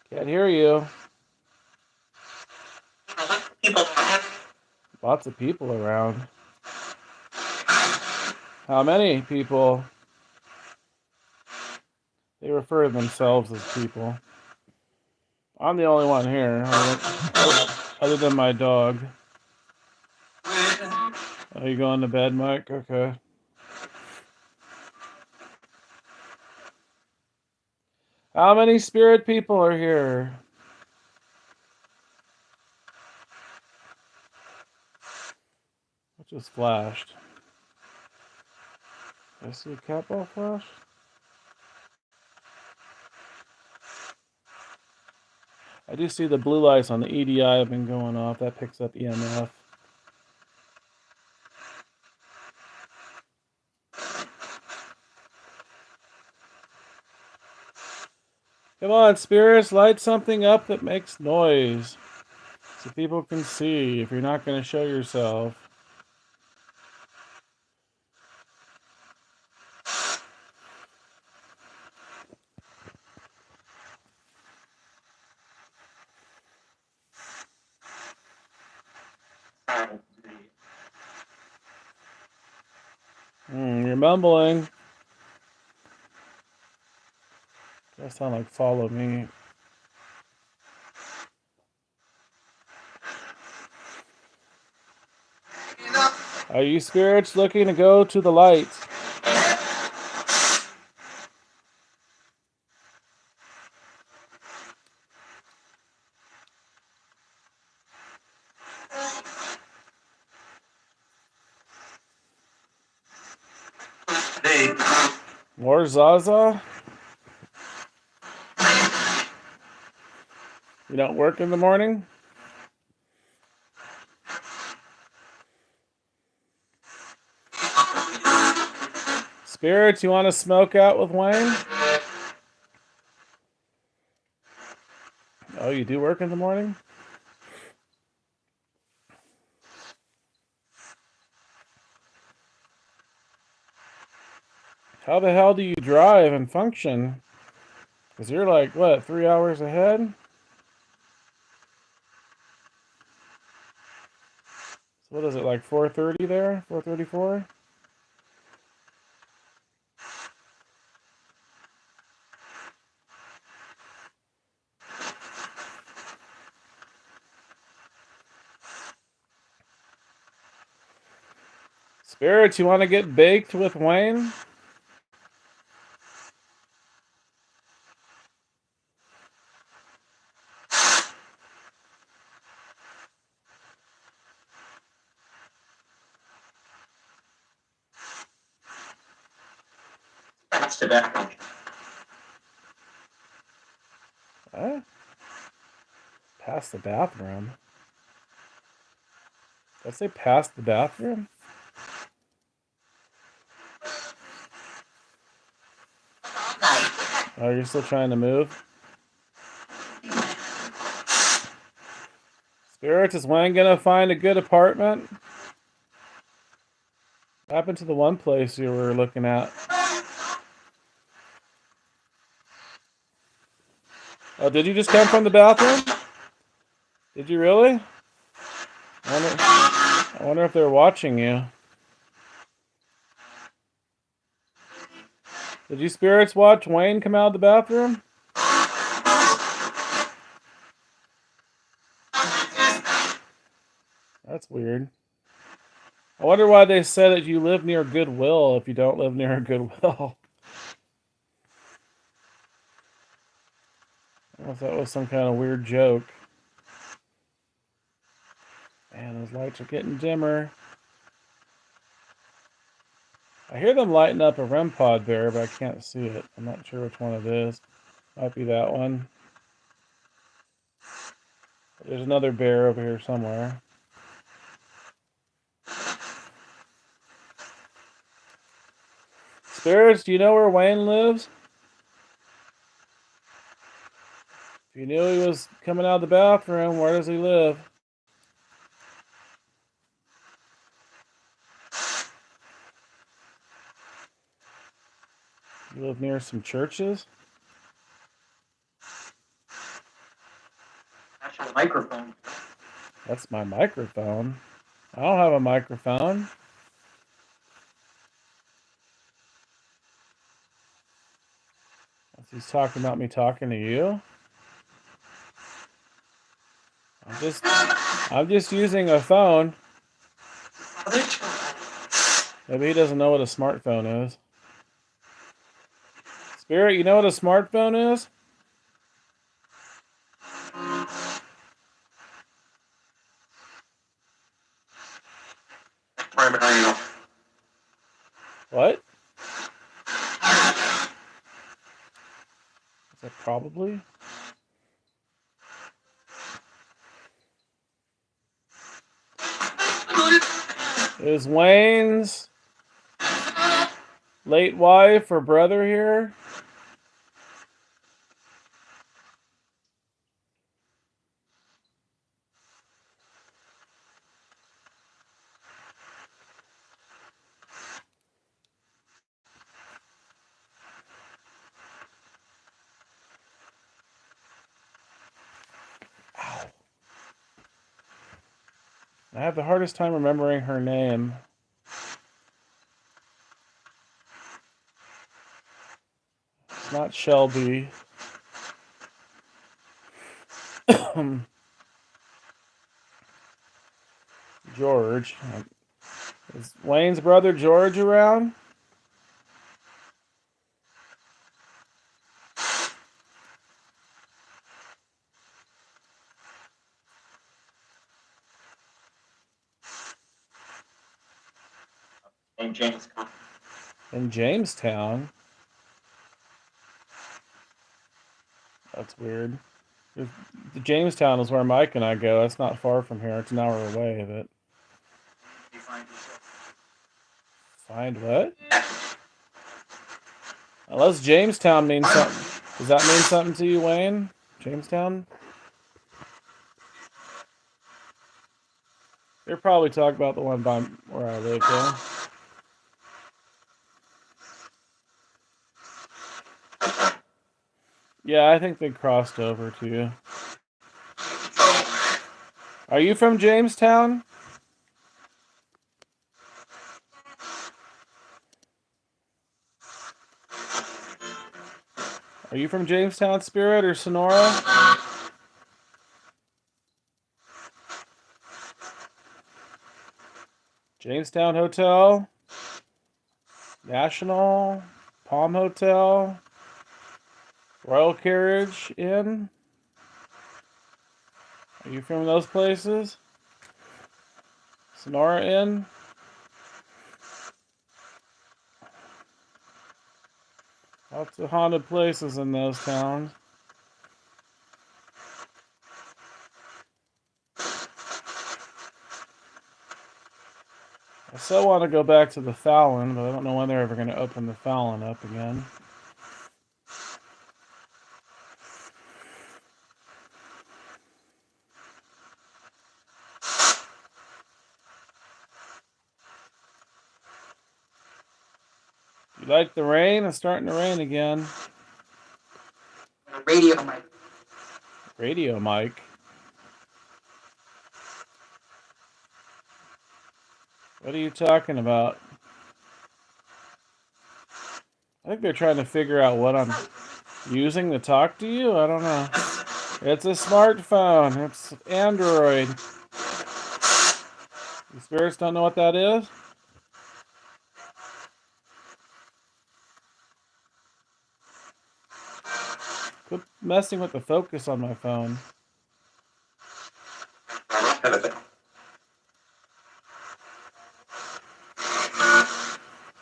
Can't hear you. Lots of people around. How many people? They refer to themselves as people. I'm the only one here, other than my dog. Are you going to bed, Mike? Okay. How many spirit people are here? It just flashed. Did I see a cat ball flash? I do see the blue lights on the EDI have been going off. That picks up EMF. Come on, spirits, light something up that makes noise so people can see if you're not going to show yourself. You're mumbling. That sound like follow me. Are you spirits looking to go to the light? More Zaza? You don't work in the morning? Spirits, you want to smoke out with Wayne? Oh, you do work in the morning? How the hell do you drive and function? Because you're like, what, 3 hours ahead? So what is it, like 4:30 there? 4:34? Spirits, you want to get baked with Wayne? That's the bathroom. What? Past the bathroom? Did I say past the bathroom? Oh, you're still trying to move? Spirits, is Wayne gonna find a good apartment? What happened to the one place you were looking at? Oh, did you just come from the bathroom? Did you really? I wonder if they're watching you. Did you spirits watch Wayne come out of the bathroom? That's weird. I wonder why they said that you live near Goodwill if you don't live near a Goodwill. I don't know if that was some kind of weird joke. Man, those lights are getting dimmer. I hear them lighting up a REM pod there, but I can't see it. I'm not sure which one it is. Might be that one. There's another bear over here somewhere. Spirits, do you know where Wayne lives? If you knew he was coming out of the bathroom, where does he live? You live near some churches? That's your microphone. That's my microphone. I don't have a microphone. He's talking about me talking to you. I'm just using a phone. Maybe he doesn't know what a smartphone is. Spirit, you know what a smartphone is? What? Is that probably? Is Wayne's late wife or brother here? Ow. I have the hardest time remembering her name. It's not Shelby. George. Is Wayne's brother George around? And James. In Jamestown? That's weird. Jamestown is where Mike and I go. That's not far from here. It's an hour away, but... Find what? Unless Jamestown means something. Does that mean something to you, Wayne? Jamestown? You're probably talking about the one by where I live, yeah? Yeah, I think they crossed over too. Are you from Jamestown? Are you from Jamestown, Spirit, or Sonora? Jamestown Hotel, National, Palm Hotel, Royal Carriage Inn. Are you from those places? Sonora Inn. Lots of haunted places in those towns. I still want to go back to the Fallon, but I don't know when they're ever going to open the Fallon up again. You like the rain? It's starting to rain again. Radio mic. Radio mic. What are you talking about? I think they're trying to figure out what I'm using to talk to you. I don't know. It's a smartphone. It's Android. You spirits don't know what that is? Quit messing with the focus on my phone.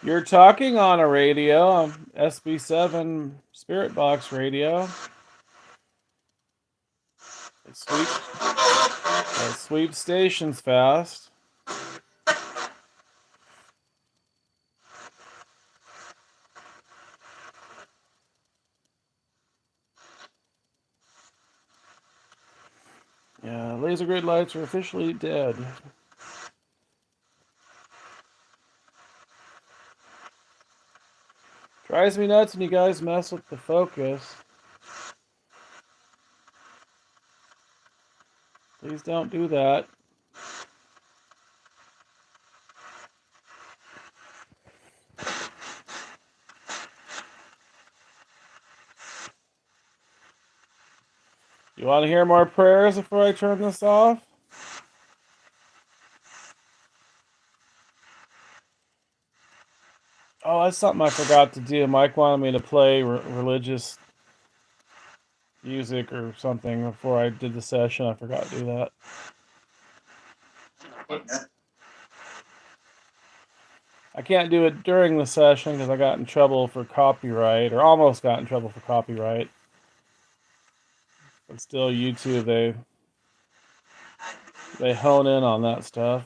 You're talking on a radio, SB7 Spirit Box radio. It sweeps stations fast. Yeah, laser grid lights are officially dead. Drives me nuts when you guys mess with the focus. Please don't do that. You want to hear more prayers before I turn this off? Oh, that's something I forgot to do. Mike wanted me to play religious music or something before I did the session. I forgot to do that. I can't do it during the session because I got in trouble for copyright, or almost got in trouble for copyright. But still, YouTube, they hone in on that stuff.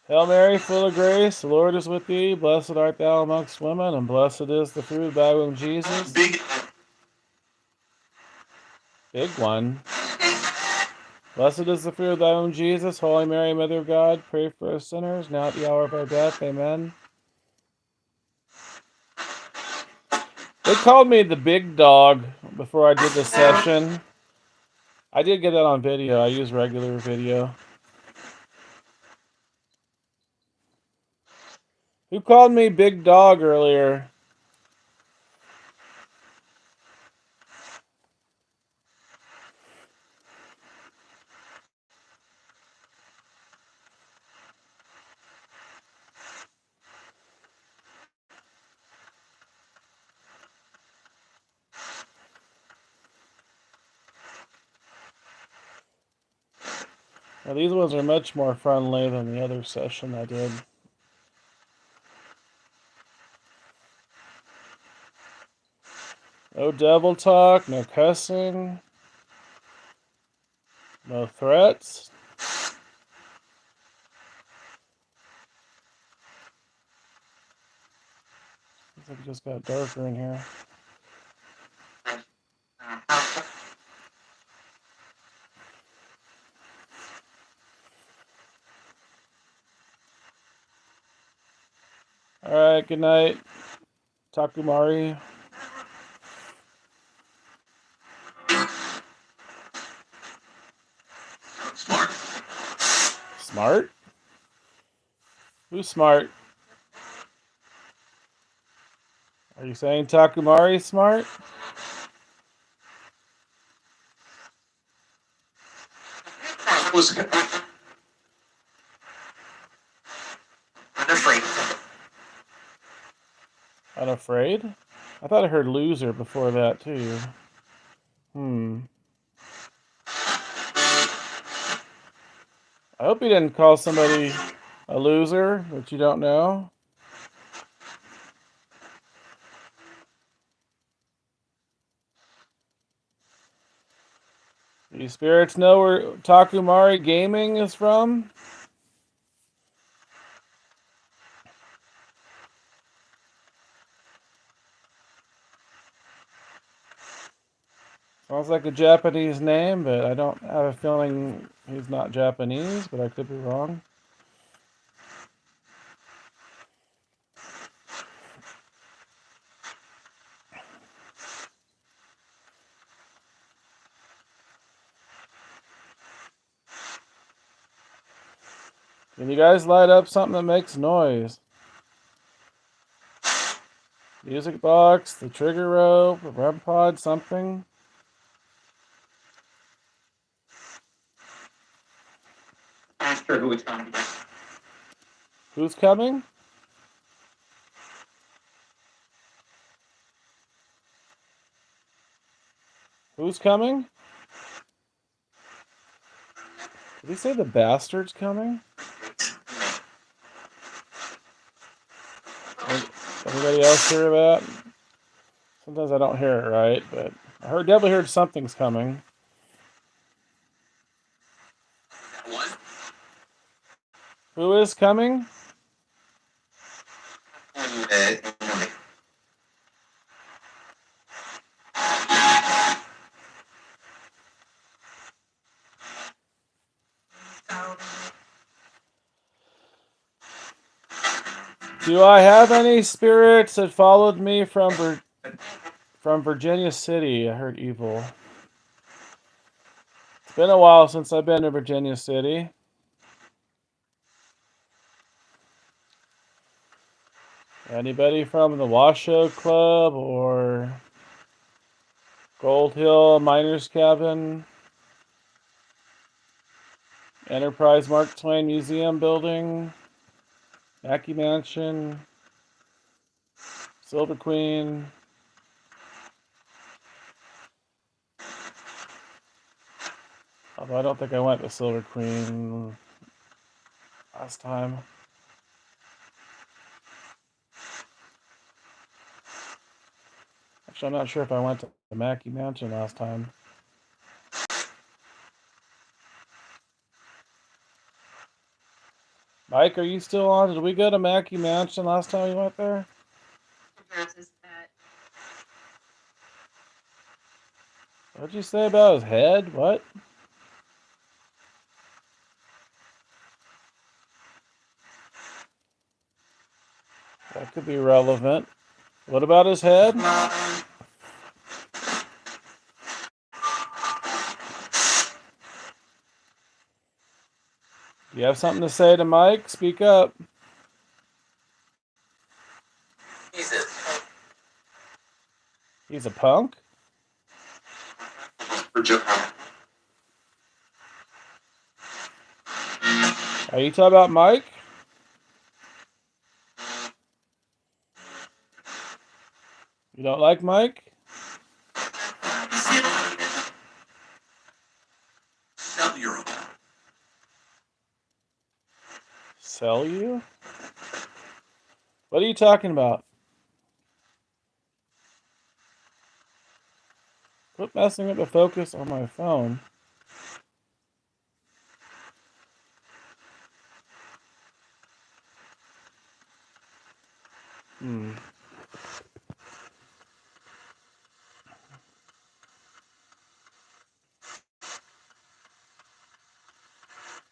Hail Mary, full of grace, the Lord is with thee. Blessed art thou amongst women, and blessed is the fruit of thy womb, Jesus. Big one. Blessed is the fruit of thy womb, Jesus. Holy Mary, Mother of God, pray for us sinners, now at the hour of our death. Amen. They called me the big dog before I did the session. I did get that on video. I use regular video. Who called me big dog earlier? Well, these ones are much more friendly than the other session I did. No devil talk, no cussing, no threats. Looks like it just got darker in here. Alright, good night. Takumari. Smart. Smart? Who's smart? Are you saying Takumari's smart? Was unafraid. Unafraid? I thought I heard loser before that too. I hope you didn't call somebody a loser that you don't know. Do you spirits know where Takumari Gaming is from? Sounds like a Japanese name, but I don't have a feeling he's not Japanese, but I could be wrong. Can you guys light up something that makes noise? Music box, the trigger rope, a REM pod, something? I'm not sure who it's going to be. Who's coming? Who's coming? Did he say the bastard's coming? Anybody else hear that? Sometimes I don't hear it right, but I definitely heard something's coming. What? Who is coming? Do I have any spirits that followed me from Virginia City? I heard evil. It's been a while since I've been to Virginia City. Anybody from the Washoe Club or Gold Hill Miners Cabin? Enterprise Mark Twain Museum Building? Mackey Mansion? Silver Queen? Although I don't think I went to Silver Queen last time. Actually, I'm not sure if I went to the Mackey Mansion last time. Mike, are you still on? Did we go to Mackey Mansion last time we went there? What'd you say about his head? What? That could be relevant. What about his head? Do you have something to say to Mike? Speak up. He's a punk? Are you talking about Mike? You don't like Mike? Sell you? What are you talking about? Quit messing with the focus on my phone.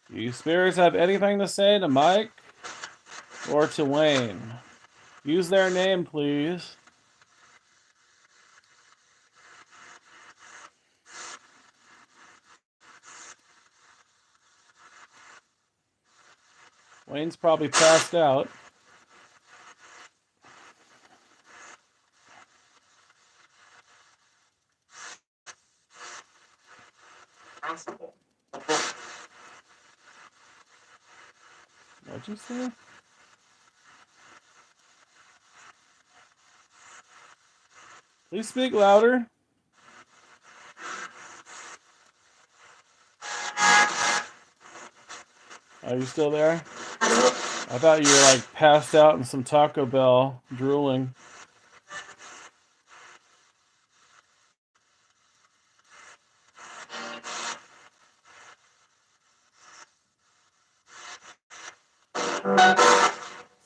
Do you spirits have anything to say to Mike or to Wayne? Use their name, please. Wayne's probably passed out. possible. What'd you say? Please speak louder. Are you still there? I thought you were like passed out in some Taco Bell, drooling.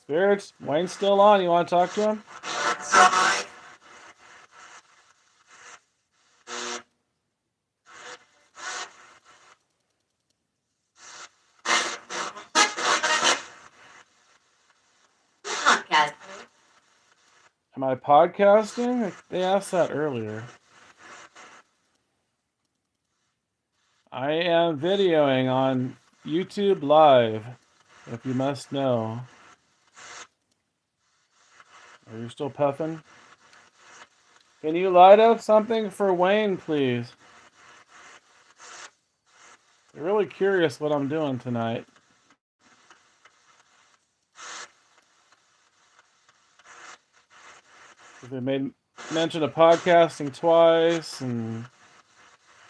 Spirits, Wayne's still on. You want to talk to him? Podcast. Am I podcasting? They asked that earlier. I am videoing on YouTube Live, if you must know. Are you still puffing? Can you light up something for Wayne, please? I'm really curious what I'm doing tonight. They made mention of podcasting twice and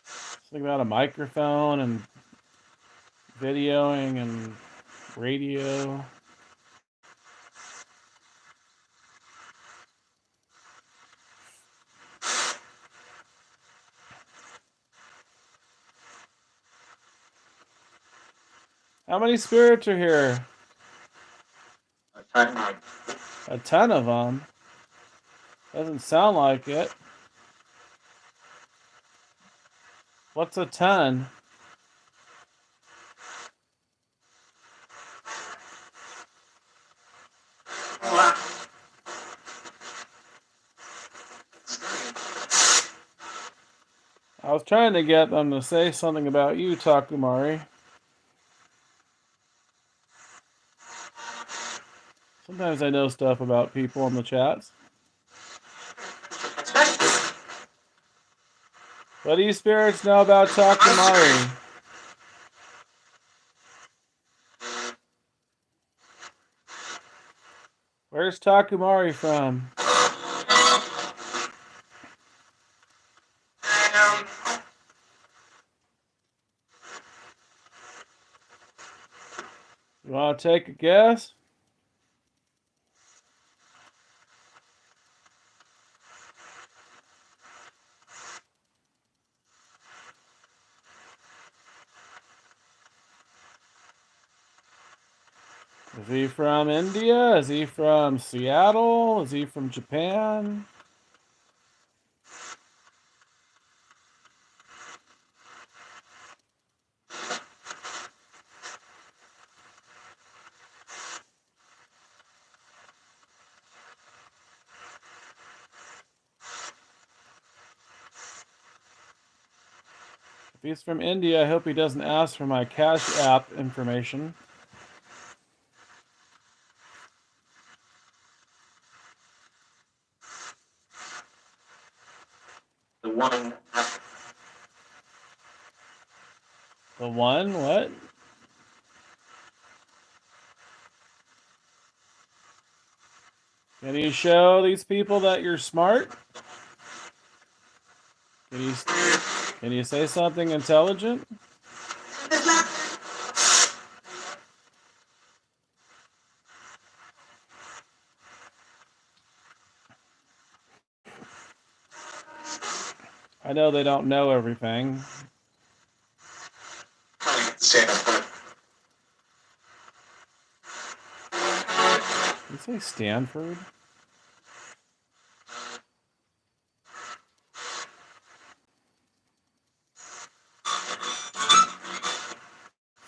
something about a microphone and videoing and radio. How many spirits are here? A ton of them. Doesn't sound like it. What's a ton? I was trying to get them to say something about you, Takumari. Sometimes I know stuff about people in the chats. What do you spirits know about Takumari? Where's Takumari from? You want to take a guess? Is he from India? Is he from Seattle? Is he from Japan? If he's from India, I hope he doesn't ask for my Cash App information. The one. The one? What? Can you show these people that you're smart? Can you say something intelligent? I know they don't know everything. Did you say Stanford?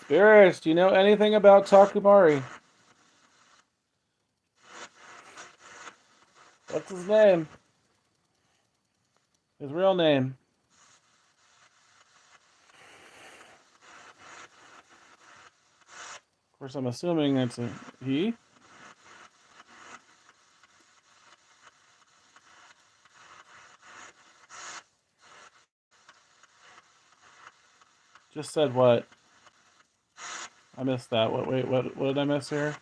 Spirits, do you know anything about Takumari? What's his name? His real name? Of course, I'm assuming it's a he. Just said what? I missed that. Wait, what did I miss here?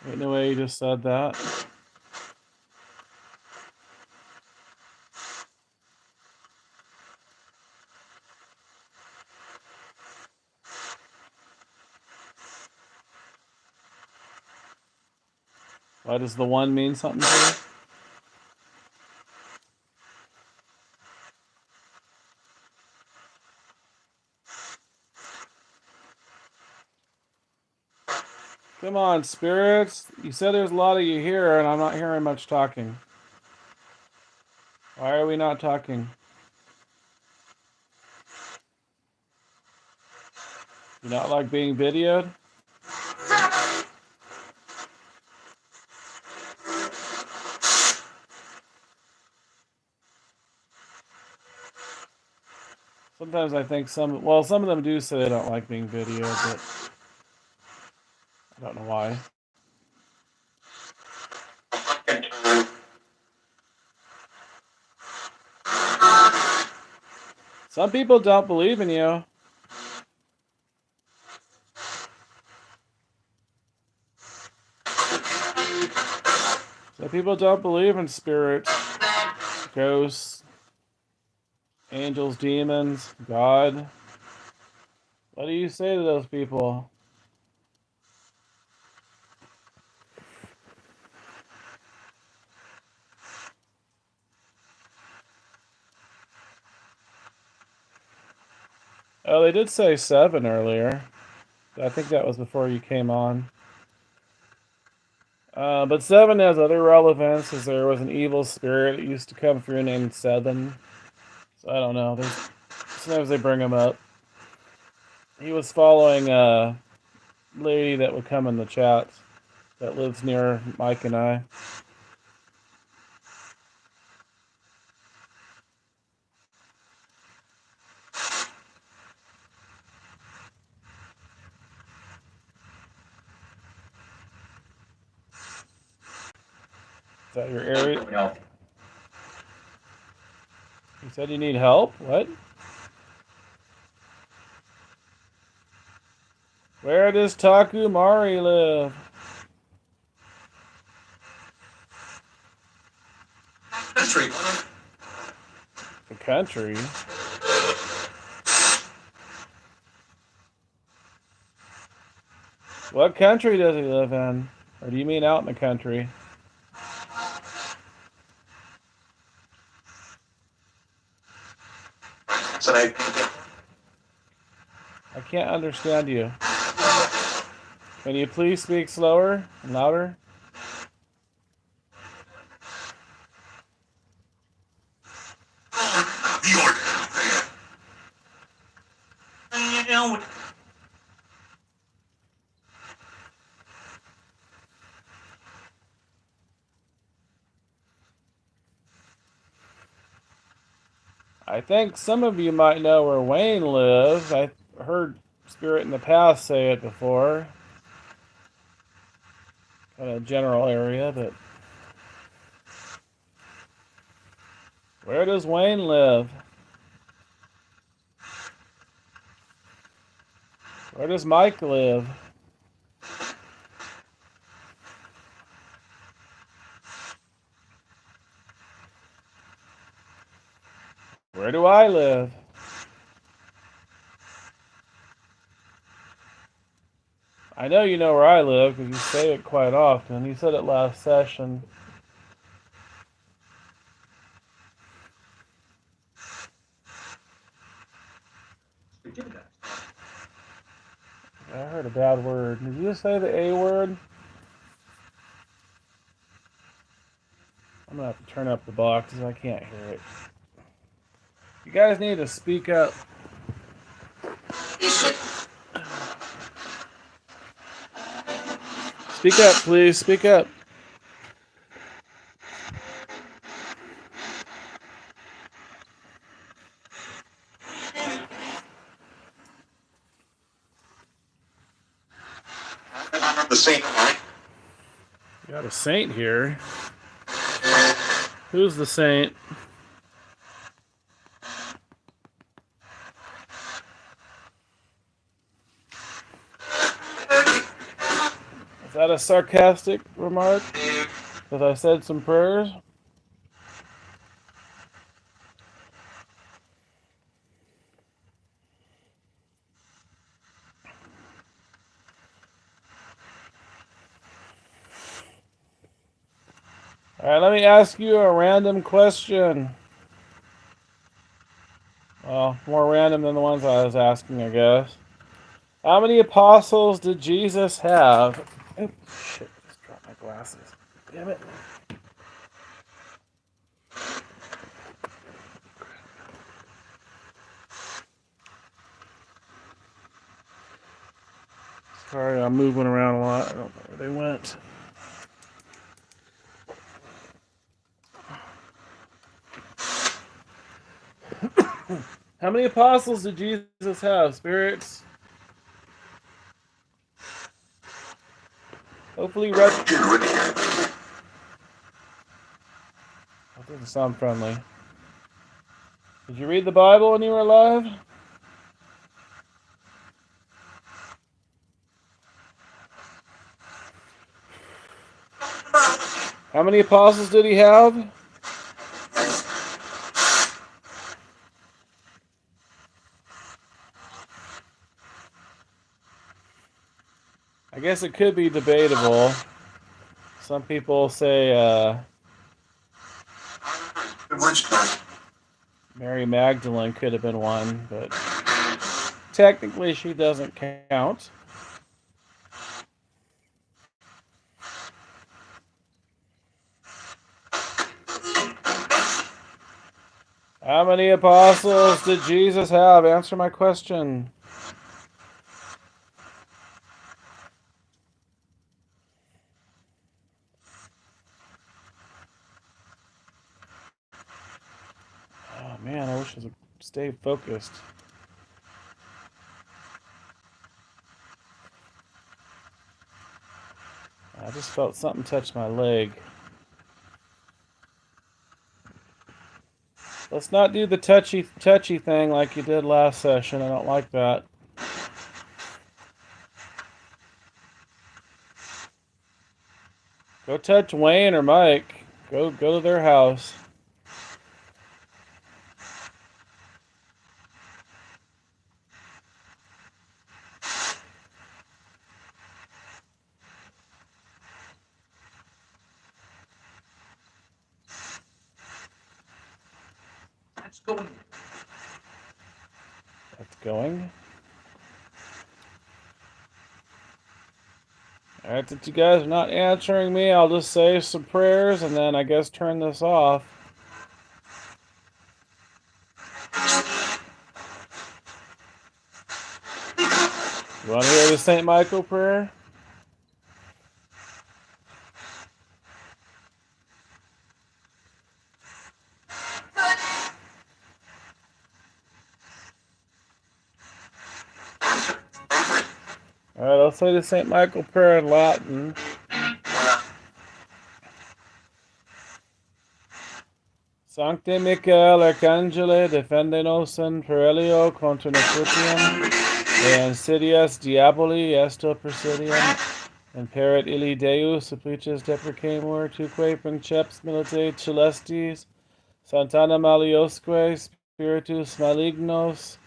Wait, no way, you just said that. Why does the one mean something to you? Come on, spirits. You said there's a lot of you here, and I'm not hearing much talking. Why are we not talking? You not like being videoed? Sometimes I think some of them do say they don't like being videoed, but I don't know why. Some people don't believe in you. Some people don't believe in spirits, ghosts, angels, demons, God. What do you say to those people? Oh, they did say 7 earlier. I think that was before you came on. But 7 has other relevance, as there was an evil spirit that used to come through named 7. So I don't know. Sometimes they bring him up. He was following a lady that would come in the chat that lives near Mike and I. Is that your area? You said you need help? What? Where does Taku Mari live? Country. The country? What country does he live in? Or do you mean out in the country? I can't understand you. Can you please speak slower and louder? I think some of you might know where Wayne lives. I heard Spirit in the past say it before. Kind of general area, but where does Wayne live? Where does Mike live? Where do I live? I know you know where I live because you say it quite often. You said it last session. I heard a bad word. Did you just say the A word? I'm gonna have to turn up the box because I can't hear it. You guys need to speak up. Speak up, please. Speak up. the same. You got a saint here. Who's the saint? that a sarcastic remark? Because I said some prayers? Alright, let me ask you a random question. Well, more random than the ones I was asking, I guess. How many apostles did Jesus have? Oops, shit, just dropped my glasses. Damn it. Sorry, I'm moving around a lot. I don't know where they went. How many apostles did Jesus have, spirits? Hopefully, that doesn't sound friendly. Did you read the Bible when you were alive? How many apostles did he have? I guess it could be debatable. Some people say Mary Magdalene could have been one, but technically she doesn't count. How many apostles did Jesus have? Answer my question. Oh man, I wish I would stay focused. I just felt something touch my leg. Let's not do the touchy thing like you did last session. I don't like that. Go touch Wayne or Mike. Go to their house. That's going. That's going. Alright, since you guys are not answering me, I'll just say some prayers and then I guess turn this off. You want to hear the St. Michael prayer? Alright, I'll say the St. Michael prayer in Latin. Sancte Michael Arcangele defende-nos in perillio contra nocturnium et insidias diaboli esto persidium imperit illi Deus supplices deprecamur tuque princeps militae celestis Santana maliosque spiritus malignos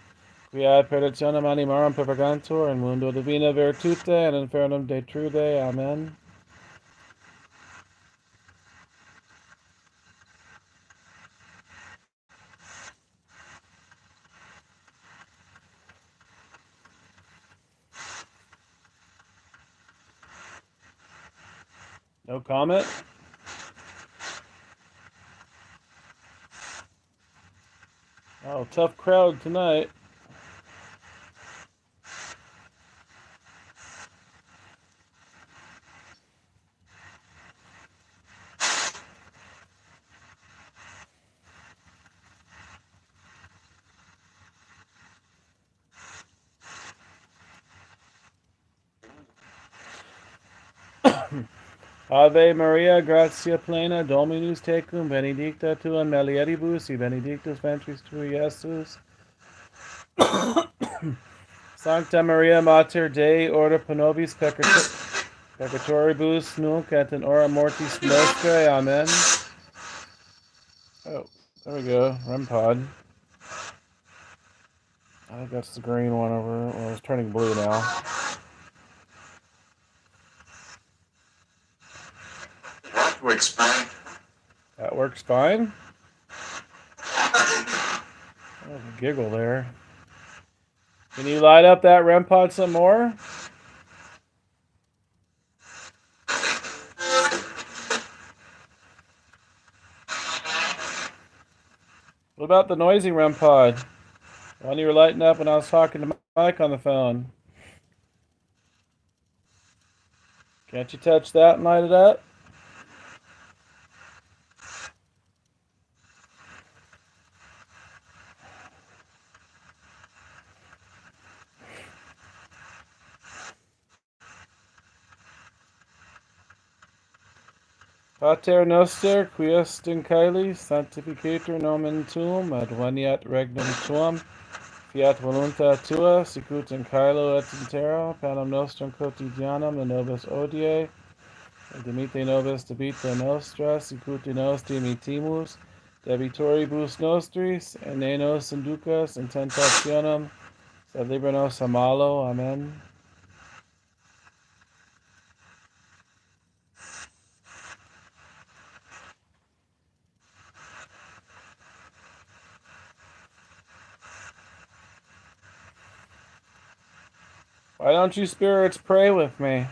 quia perditionem animarum propagantur in mundo divina virtute and infernum detrude. Amen. No comment? Oh, tough crowd tonight. Ave Maria, gratia plena, Dominus tecum, benedicta tu in mulieribus, benedictus ventris tui, Iesus. Sancta Maria Mater Dei, ora pro nobis peccatoribus. Peccatoribus nunc et in hora mortis nostrae. Amen. Oh, there we go. REM pod. I think that's the green one over. Well, it's turning blue now. That works fine. That works fine. Oh, a giggle there. Can you light up that REM pod some more? What about the noisy REM pod? One you were lighting up when I was talking to Mike on the phone. Can't you touch that and light it up? Pater noster, qui est in caeli, sanctificator nomen tuum, adveniat regnum tuum, fiat voluntas tua, sicut in caelo et in terra, panem nostrum quotidianum, in nobis odie, et dimite nobis debita nostra, sicut in nos dimitimus, debitoribus nostris, et ne nos inducas in tentationem, sed libera nos a malo. Amen. Why don't you spirits pray with me?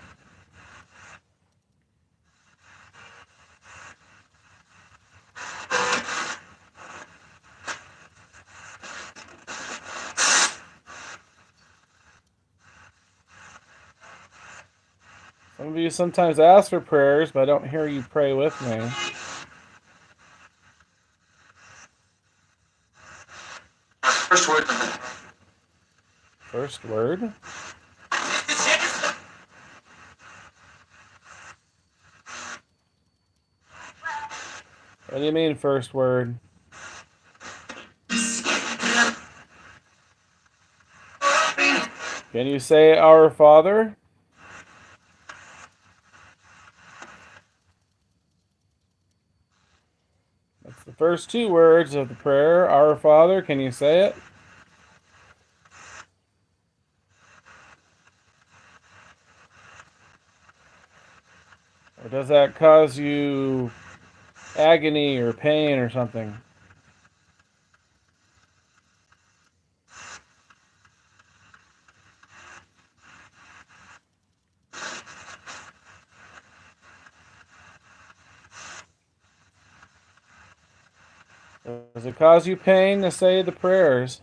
Some of you sometimes ask for prayers, but I don't hear you pray with me. First word. First word? What do you mean, first word? Can you say Our Father? That's the first two words of the prayer. Our Father, can you say it? Or does that cause you agony or pain or something? Does it cause you pain to say the prayers?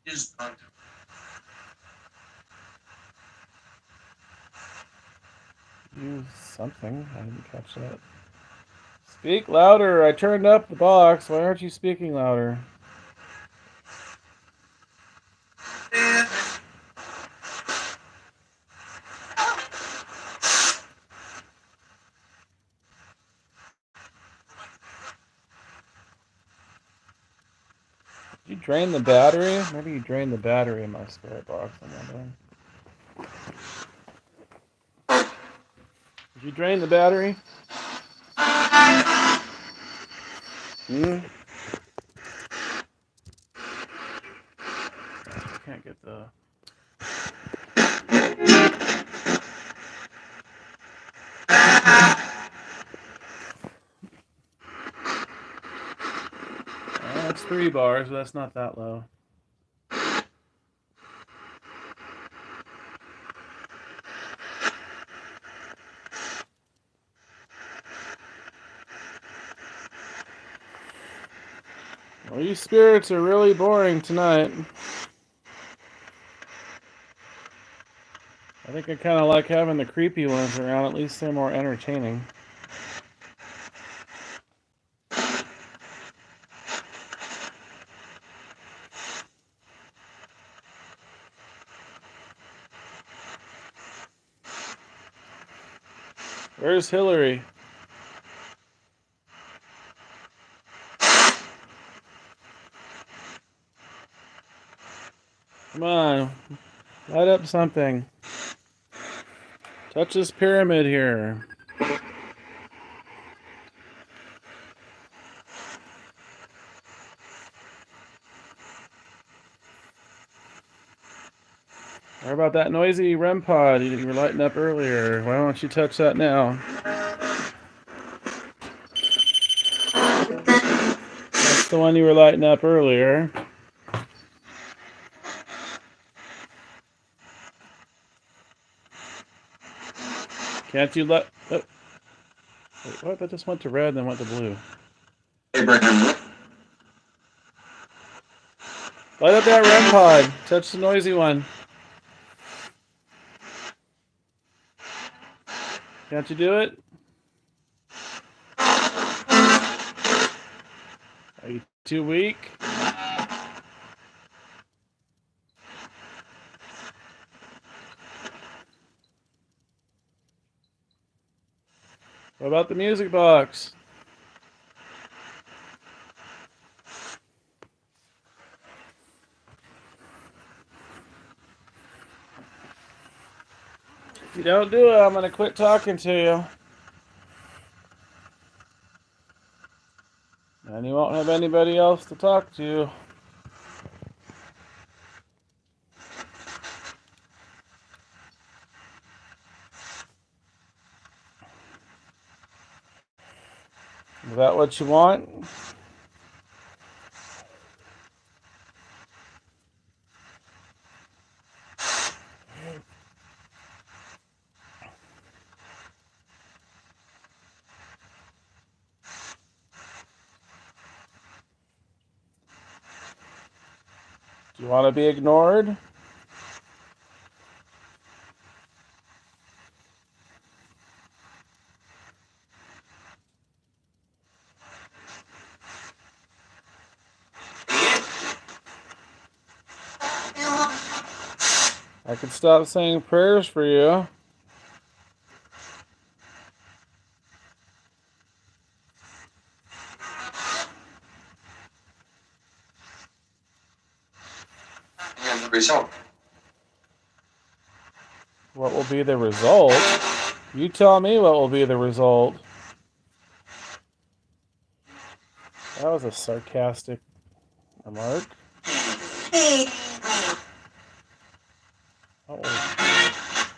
Is not. Use something. I didn't catch that. Speak louder. I turned up the box. Why aren't you speaking louder? Did you drain the battery? Maybe you drained the battery in my spirit box. I'm wondering. Did you drain the battery? Hmm? I can't get the... That's 3 bars, but that's not that low. Well, you spirits are really boring tonight. I think I kind of like having the creepy ones around. At least they're more entertaining. Where's Hillary? Come on. Light up something. Touch this pyramid here. What about that noisy REM pod you were lighting up earlier? Why don't you touch that now? That's the one you were lighting up earlier. Can't you let... Oh. Wait, what? That just went to red and then went to blue. Abraham. Light up that REM pod. Touch the noisy one. Can't you do it? Are you too weak? What about the music box? If you don't do it, I'm going to quit talking to you. And you won't have anybody else to talk to. Is that what you want? Do you want to be ignored? I could stop saying prayers for you. And the result. What will be the result? You tell me what will be the result. That was a sarcastic remark.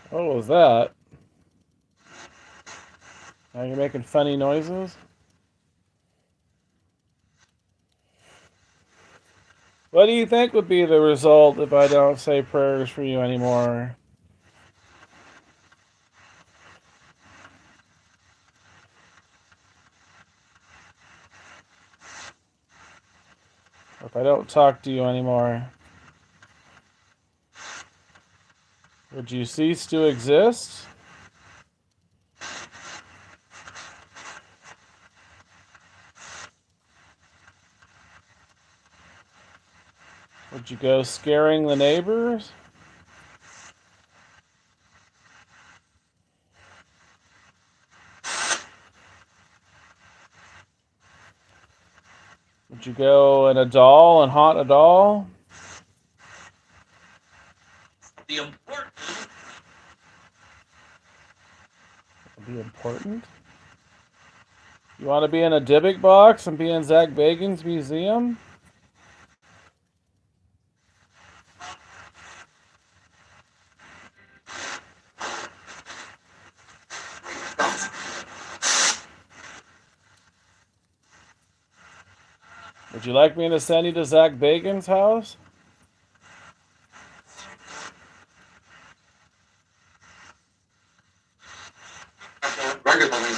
What was that? Now you're making funny noises? What do you think would be the result if I don't say prayers for you anymore? If I don't talk to you anymore? Would you cease to exist? Would you go scaring the neighbors? Would you go in a doll and haunt a doll? The important. Would be important? You want to be in a Dybbuk box and be in Zach Bagans' museum? Would you like me to send you to Zach Bagans' house? Regularly.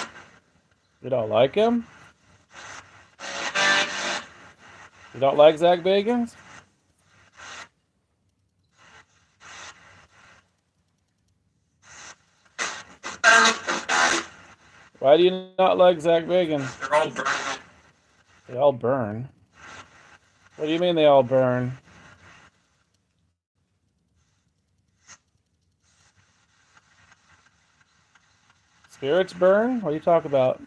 You don't like him? You don't like Zach Bagans? Why do you not like Zach Bagans? They're all burning. They all burn. What do you mean they all burn? Spirits burn? What are you talking about?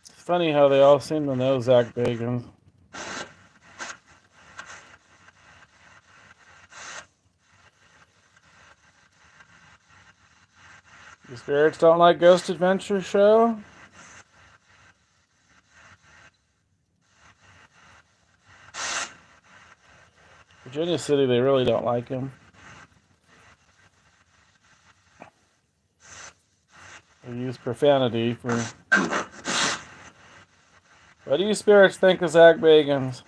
It's funny how they all seem to know Zach Bagans. The spirits don't like Ghost Adventure show? Virginia City, they really don't like him. They use profanity for... What do you spirits think of Zach Bagans?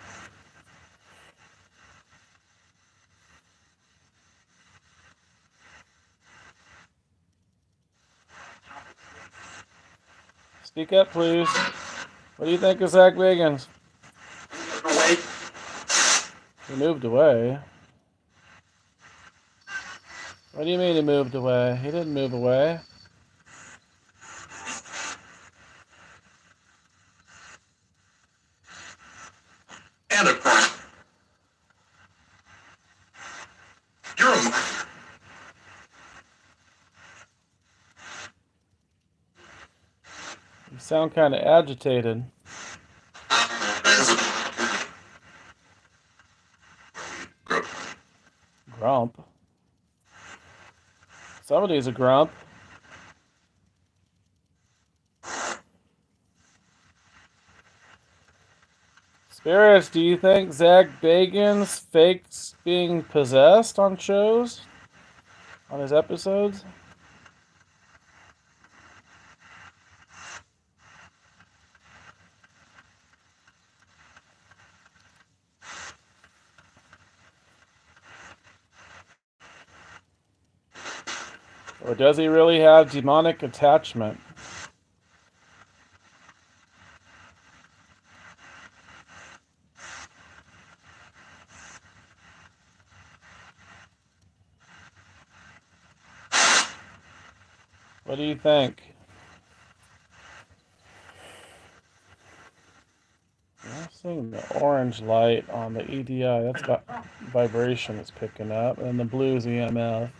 Speak up, please. What do you think of Zach Bagans? He moved away. What do you mean he moved away? He didn't move away. And of course, you're a martyr. You sound kind of agitated. Grump? Somebody's a grump. Spirits, do you think Zach Bagans fakes being possessed on shows? On his episodes? Or does he really have demonic attachment? What do you think? I'm seeing the orange light on the EDI. That's got vibration it's picking up. And the blue's EMF.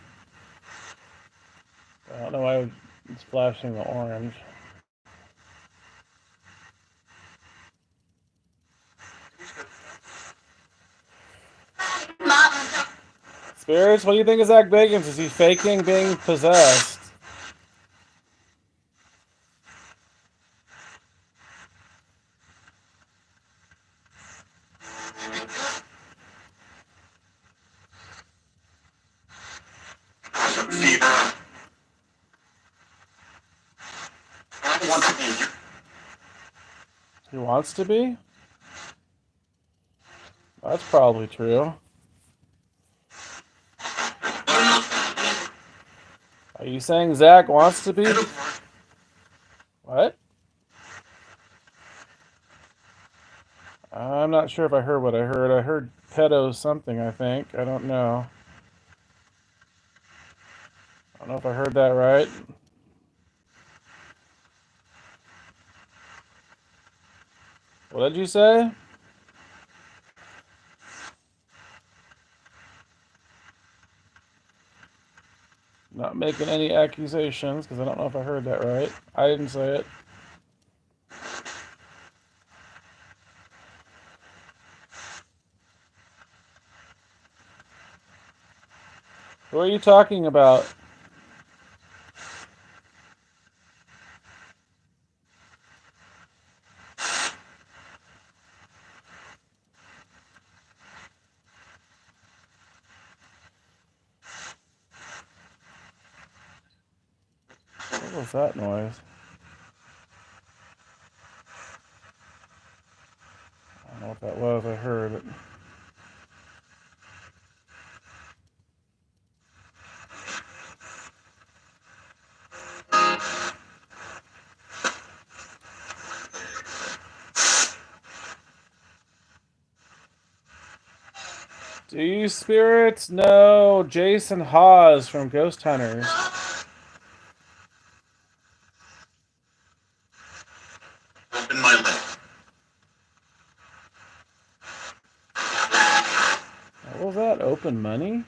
I don't know why it's flashing the orange. Spirits, what do you think of Zach Bagans? Is he faking being possessed? He wants to be? That's probably true. Are you saying Zach wants to be? What? I'm not sure if I heard what I heard. I heard pedo something, I think. I don't know. I don't know if I heard that right. What did you say? Not making any accusations, because I don't know if I heard that right. I didn't say it. Who are you talking about? What was that noise? I don't know what that was. I heard it. Do you spirits know Jason Hawes from Ghost Hunters? What was that? Open money?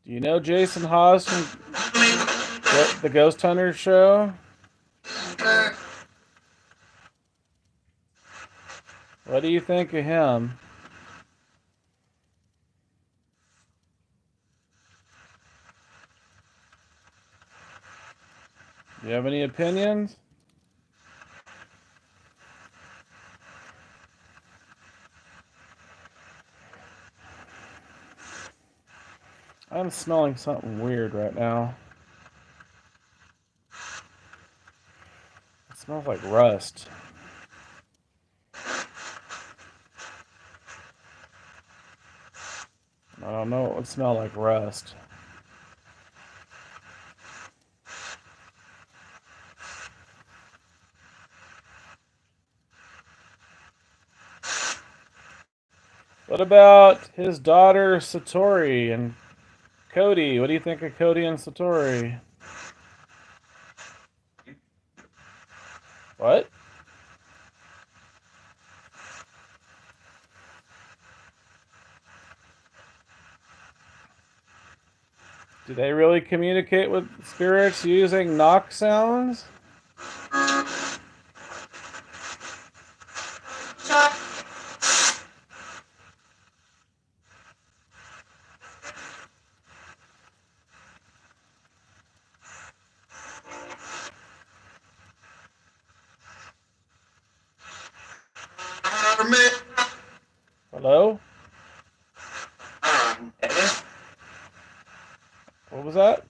Do you know Jason Hawes from the Ghost Hunters show? What do you think of him? Do you have any opinions? I'm smelling something weird right now. It smells like rust. I don't know, it would smell like rust. What about his daughter Satori and Cody? What do you think of Cody and Satori? What? Do they really communicate with spirits using knock sounds? Hello? What was that?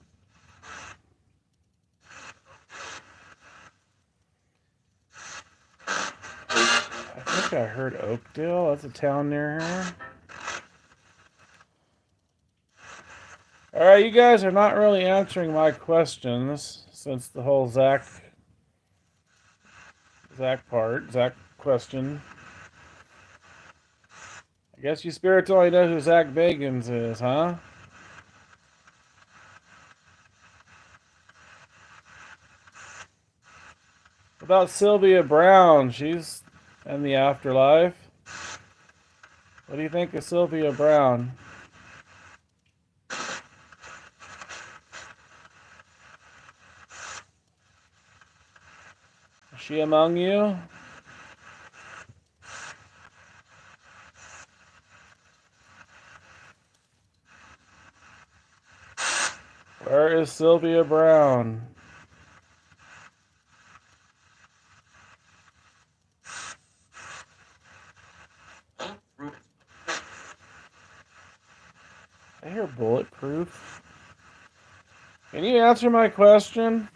I think I heard Oakdale. That's a town near here. Alright, you guys are not really answering my questions since the whole Zach question. I guess you spirits only know who Zach Bagans is, huh? What about Sylvia Brown? She's in the afterlife. What do you think of Sylvia Brown? Is she among you? Where is Sylvia Brown? I hear bulletproof. Can you answer my question?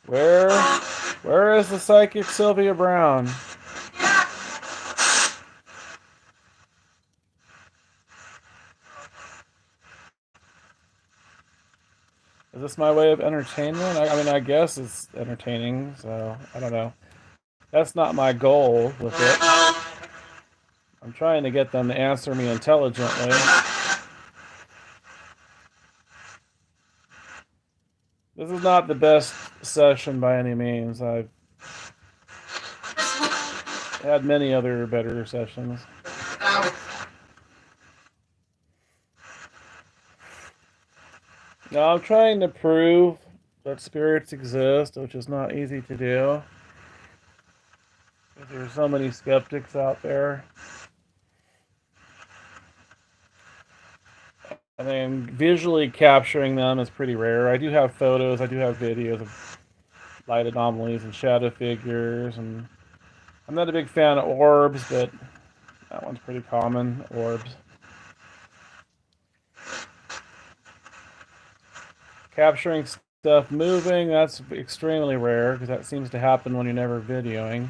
Where is the psychic Sylvia Brown? Is this my way of entertainment? I mean, I guess it's entertaining, so I don't know. That's not my goal with it. I'm trying to get them to answer me intelligently. This is not the best session by any means. I've had many other better sessions. Now I'm trying to prove that spirits exist, which is not easy to do. Because there's so many skeptics out there. I mean, visually capturing them is pretty rare. I do have photos, I do have videos of light anomalies and shadow figures, and I'm not a big fan of orbs, but that one's pretty common, orbs. Capturing stuff moving, that's extremely rare, because that seems to happen when you're never videoing.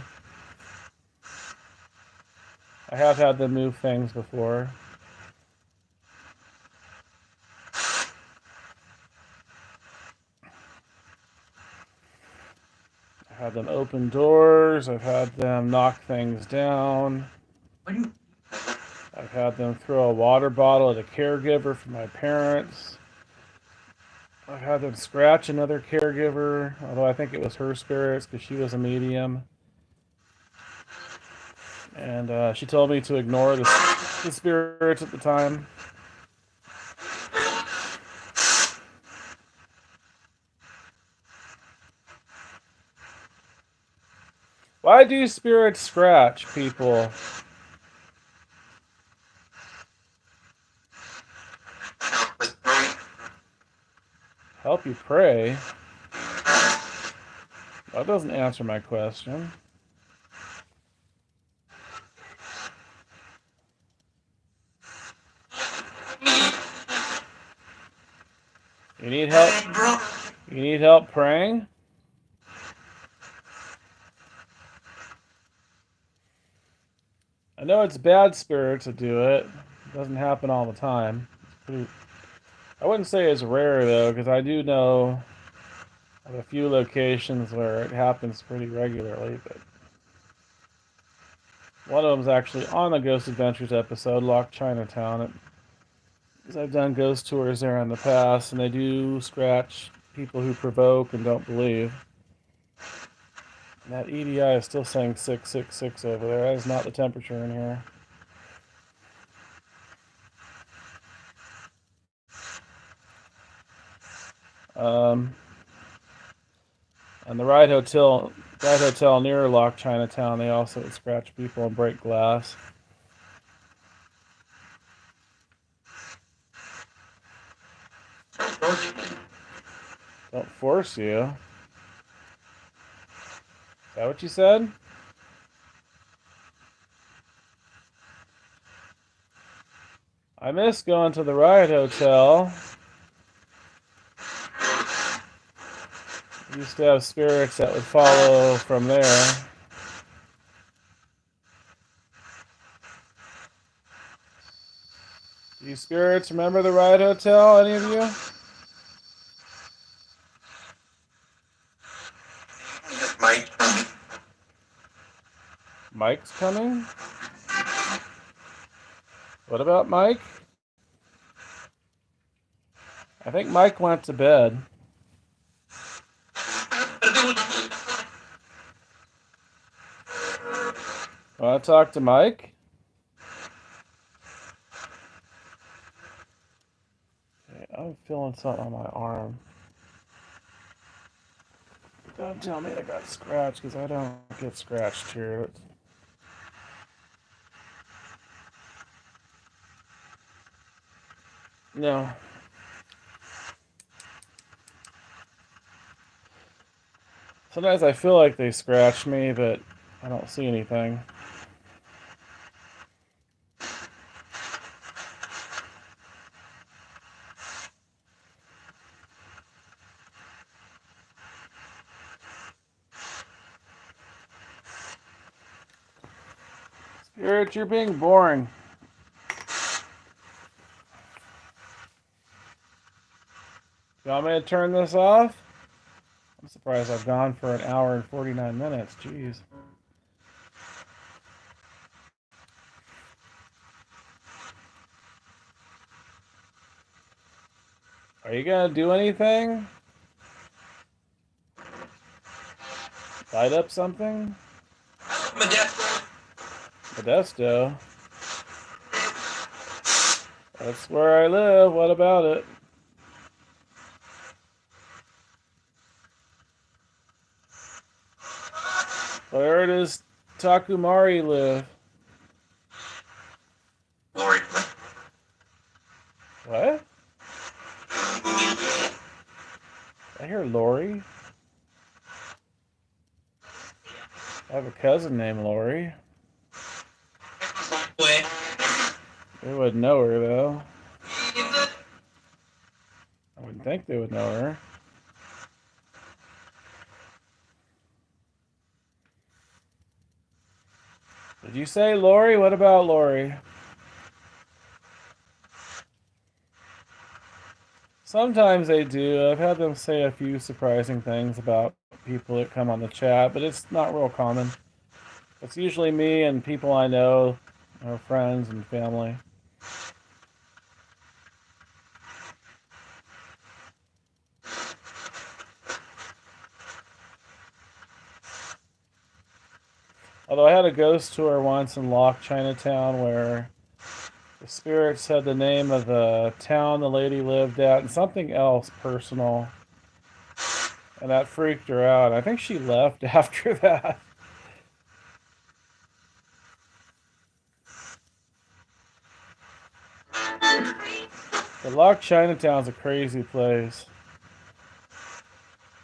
I have had them move things before. I've had them open doors, I've had them knock things down. I've had them throw a water bottle at a caregiver for my parents. I've had them scratch another caregiver, although I think it was her spirits because she was a medium. And she told me to ignore the spirits at the time. Why do spirits scratch people? Help you pray? That doesn't answer my question. You need help? You need help praying? I know it's bad spirits that do it. It doesn't happen all the time. I wouldn't say it's rare though, because I do know of a few locations where it happens pretty regularly. But one of them is actually on the Ghost Adventures episode, Lock Chinatown. Because I've done ghost tours there in the past, and they do scratch people who provoke and don't believe. And that EDI is still saying 666 over there. That is not the temperature in here. And the Ride Hotel near Lock Chinatown, they also scratch people and break glass. Don't force you. Is that what you said? I miss going to the Riot Hotel. We used to have spirits that would follow from there. Do you spirits remember the Riot Hotel, any of you? Mike's coming? What about Mike? I think Mike went to bed. Want to talk to Mike? Okay, I'm feeling something on my arm. Don't tell me I got scratched, because I don't get scratched here. No. Sometimes I feel like they scratch me, but I don't see anything. Spirit, you're being boring. You want me to turn this off? I'm surprised I've gone for an hour and 49 minutes. Jeez. Are you gonna do anything? Light up something? Modesto? That's where I live. What about it? Where does Takumari live? Lori. What? I hear Lori. I have a cousin named Lori. They wouldn't know her, though. I wouldn't think they would know her. Did you say Lori? What about Lori? Sometimes they do. I've had them say a few surprising things about people that come on the chat, but it's not real common. It's usually me and people I know, friends and family. Although I had a ghost tour once in Lock Chinatown where the spirit said the name of the town the lady lived at and something else personal. And that freaked her out. I think she left after that. But Lock Chinatown's a crazy place.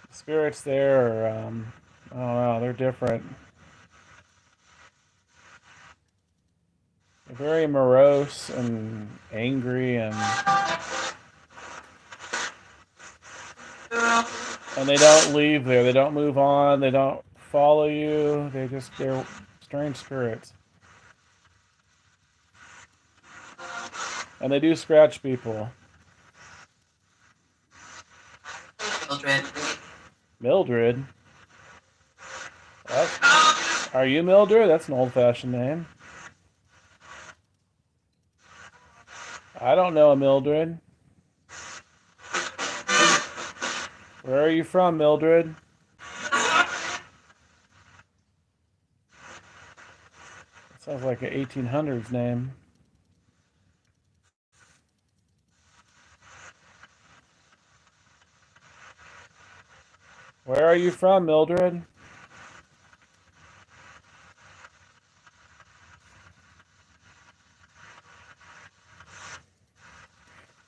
The spirits there are, I don't know, they're different. They're very morose and angry and they don't leave there. They don't move on. They don't follow you. They're strange spirits. And they do scratch people. Mildred. Mildred? Are you Mildred? That's an old-fashioned name. I don't know a Mildred. Where are you from, Mildred? Sounds like an 1800s name. Where are you from, Mildred?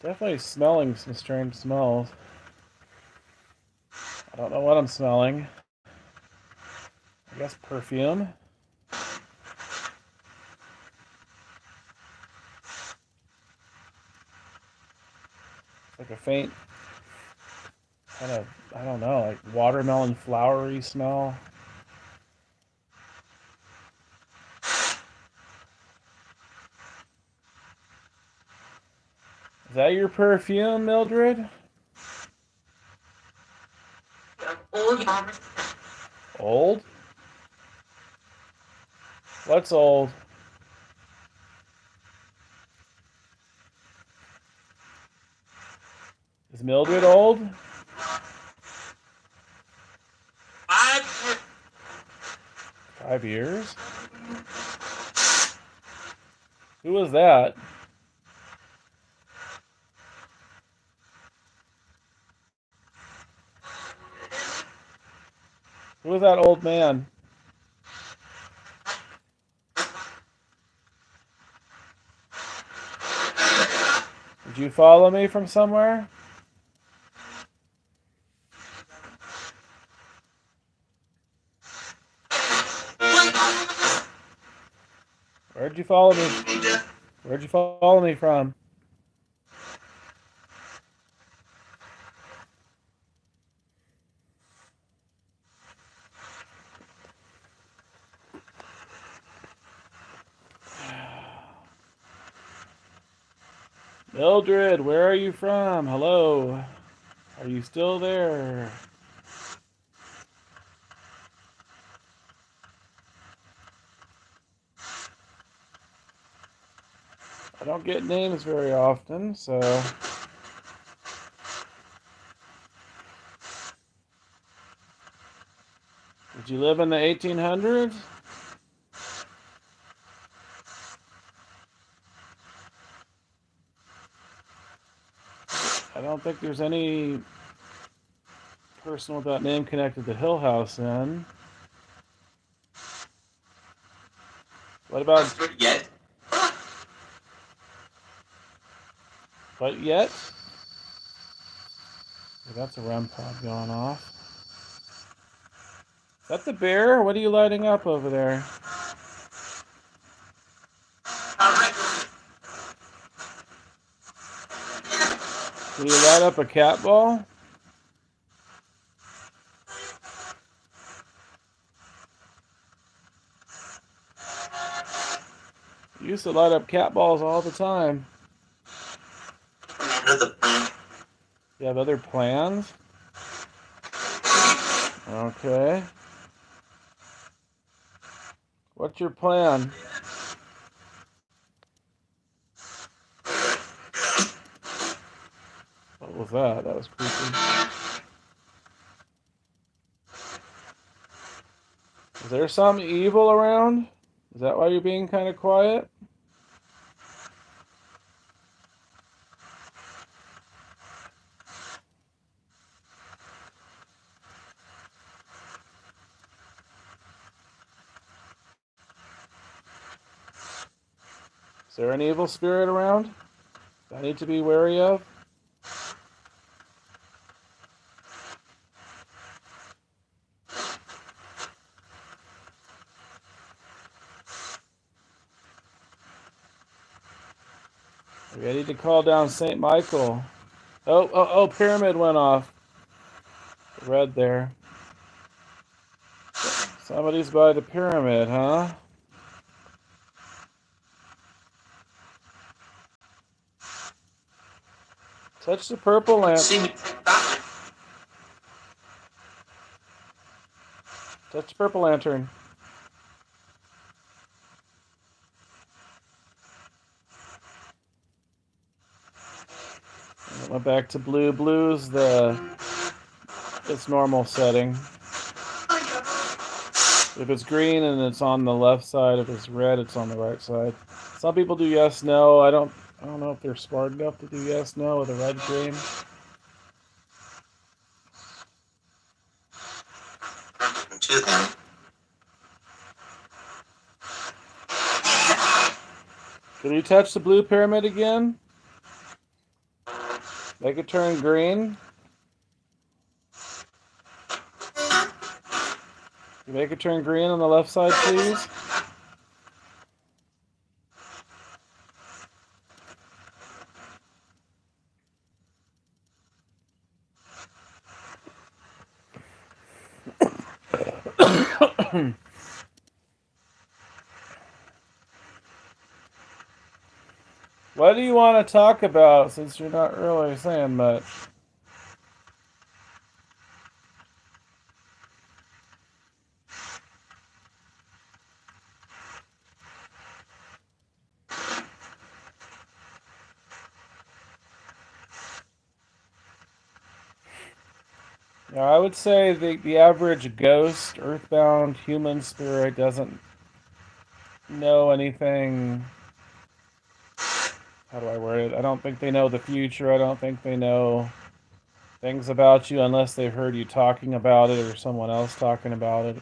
Definitely smelling some strange smells. I don't know what I'm smelling. I guess perfume. It's like a faint kind of, I don't know, like watermelon flowery smell. Is that your perfume, Mildred? Old. Old? What's old? Is Mildred old? 5 years? Who was that? Who was that old man? Did you follow me from somewhere? Where'd you follow me? Where'd you follow me from? Mildred, where are you from? Hello. Are you still there? I don't get names very often, so... Did you live in the 1800s? I don't think there's any person with that name connected to Hill House then. What about... Yet. But yet? Yeah, that's a REM pod going off. Is that the bear? What are you lighting up over there? Can you light up a cat ball? You used to light up cat balls all the time. You have other plans? Okay. What's your plan? What was that? That was creepy. Is there some evil around? Is that why you're being kind of quiet? Is there an evil spirit around that I need to be wary of? Maybe I need to call down St. Michael. Oh, pyramid went off. Red there. Somebody's by the pyramid, huh? Touch the purple lantern. Touch the purple lantern. And it went back to blue. Blue's its normal setting. If it's green and it's on the left side, if it's red, it's on the right side. Some people do yes, no. I don't know if they're smart enough to do yes, no with a red, green. Can you touch the blue pyramid again? Make it turn green. You make it turn green on the left side, please. What do you want to talk about since you're not really saying much? Yeah, I would say the average ghost, earthbound human spirit doesn't know anything. How do I word it? I don't think they know the future. I don't think they know things about you unless they've heard you talking about it or someone else talking about it.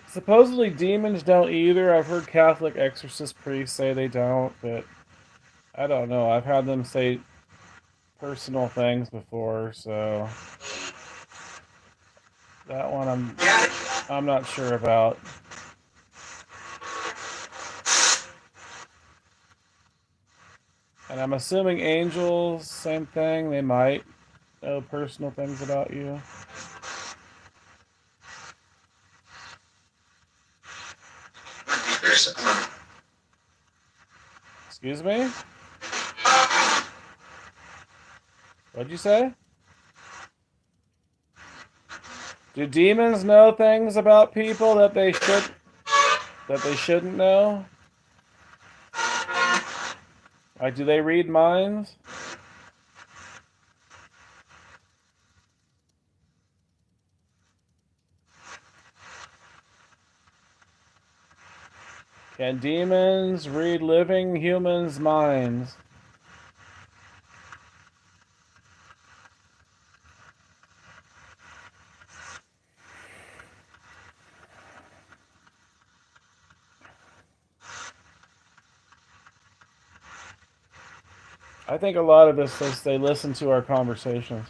Supposedly demons don't either. I've heard Catholic exorcist priests say they don't, but I don't know. I've had them say personal things before, so that one I'm not sure about. And I'm assuming angels, same thing. They might know personal things about you. Excuse me? What'd you say? Do demons know things about people that they shouldn't know? Like, do they read minds? Can demons read living humans' minds? I think a lot of this is they listen to our conversations.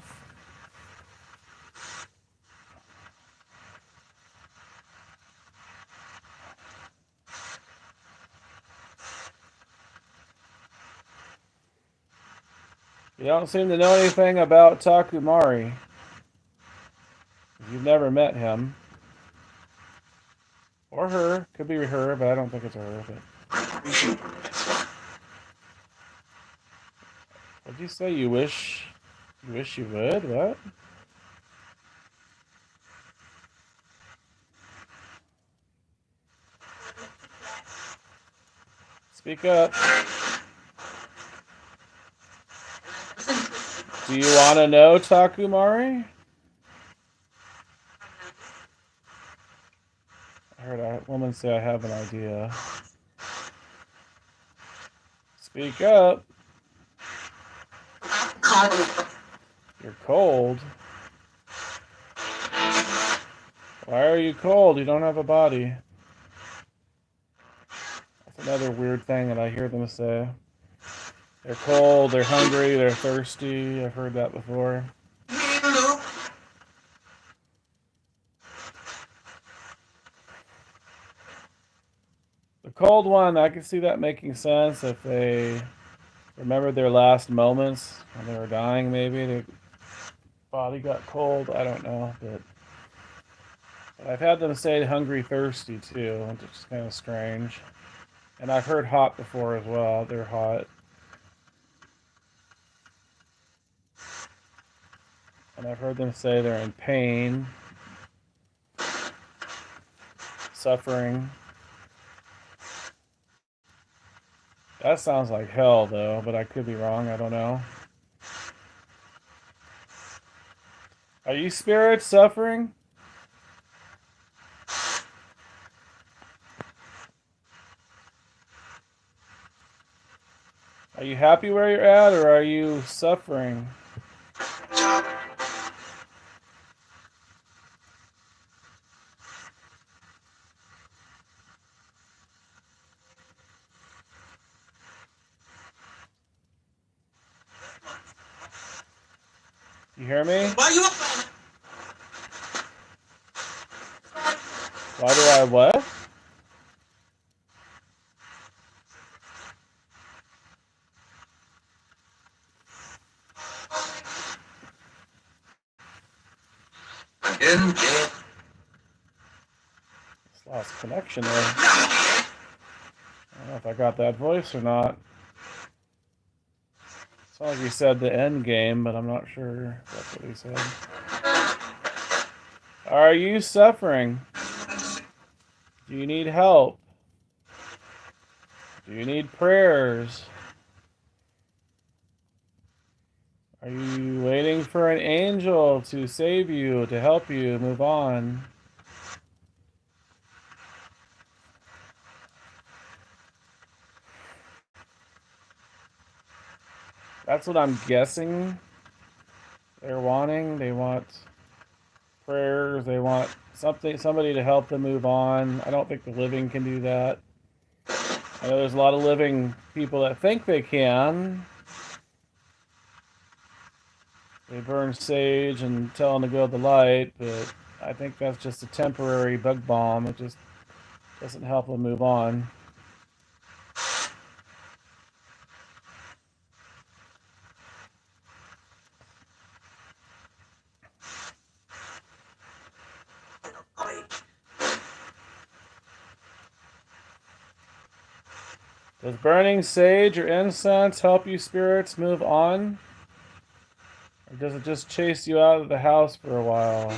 You don't seem to know anything about Takumari. You've never met him. Or her. Could be her, but I don't think it's her. But... What'd you say? You wish you would? What? Speak up. Do you want to know Takumari? That woman say I have an idea. Speak up. You're cold. Why are you cold? You don't have a body. That's another weird thing that I hear them say. They're cold, they're hungry, they're thirsty. I've heard that before. The cold one, I can see that making sense if they remember their last moments when they were dying, maybe. Their body got cold. I don't know. But I've had them say hungry, thirsty too, which is kind of strange. And I've heard hot before as well. They're hot. And I've heard them say they're in pain, suffering. That sounds like hell, though, but I could be wrong. I don't know. Are you spirits suffering? Are you happy where you're at, or are you suffering? You hear me? Why you? Why do I what? Just lost connection there. I don't know if I got that voice or not. Sounds like he said the end game, but I'm not sure if that's what he said. Are you suffering? Do you need help? Do you need prayers? Are you waiting for an angel to save you, to help you move on? That's what I'm guessing they're wanting. They want prayers. They want somebody to help them move on. I don't think the living can do that. I know there's a lot of living people that think they can. They burn sage and tell them to go to the light, but I think that's just a temporary bug bomb. It just doesn't help them move on. Does burning sage or incense help you spirits move on? Or does it just chase you out of the house for a while?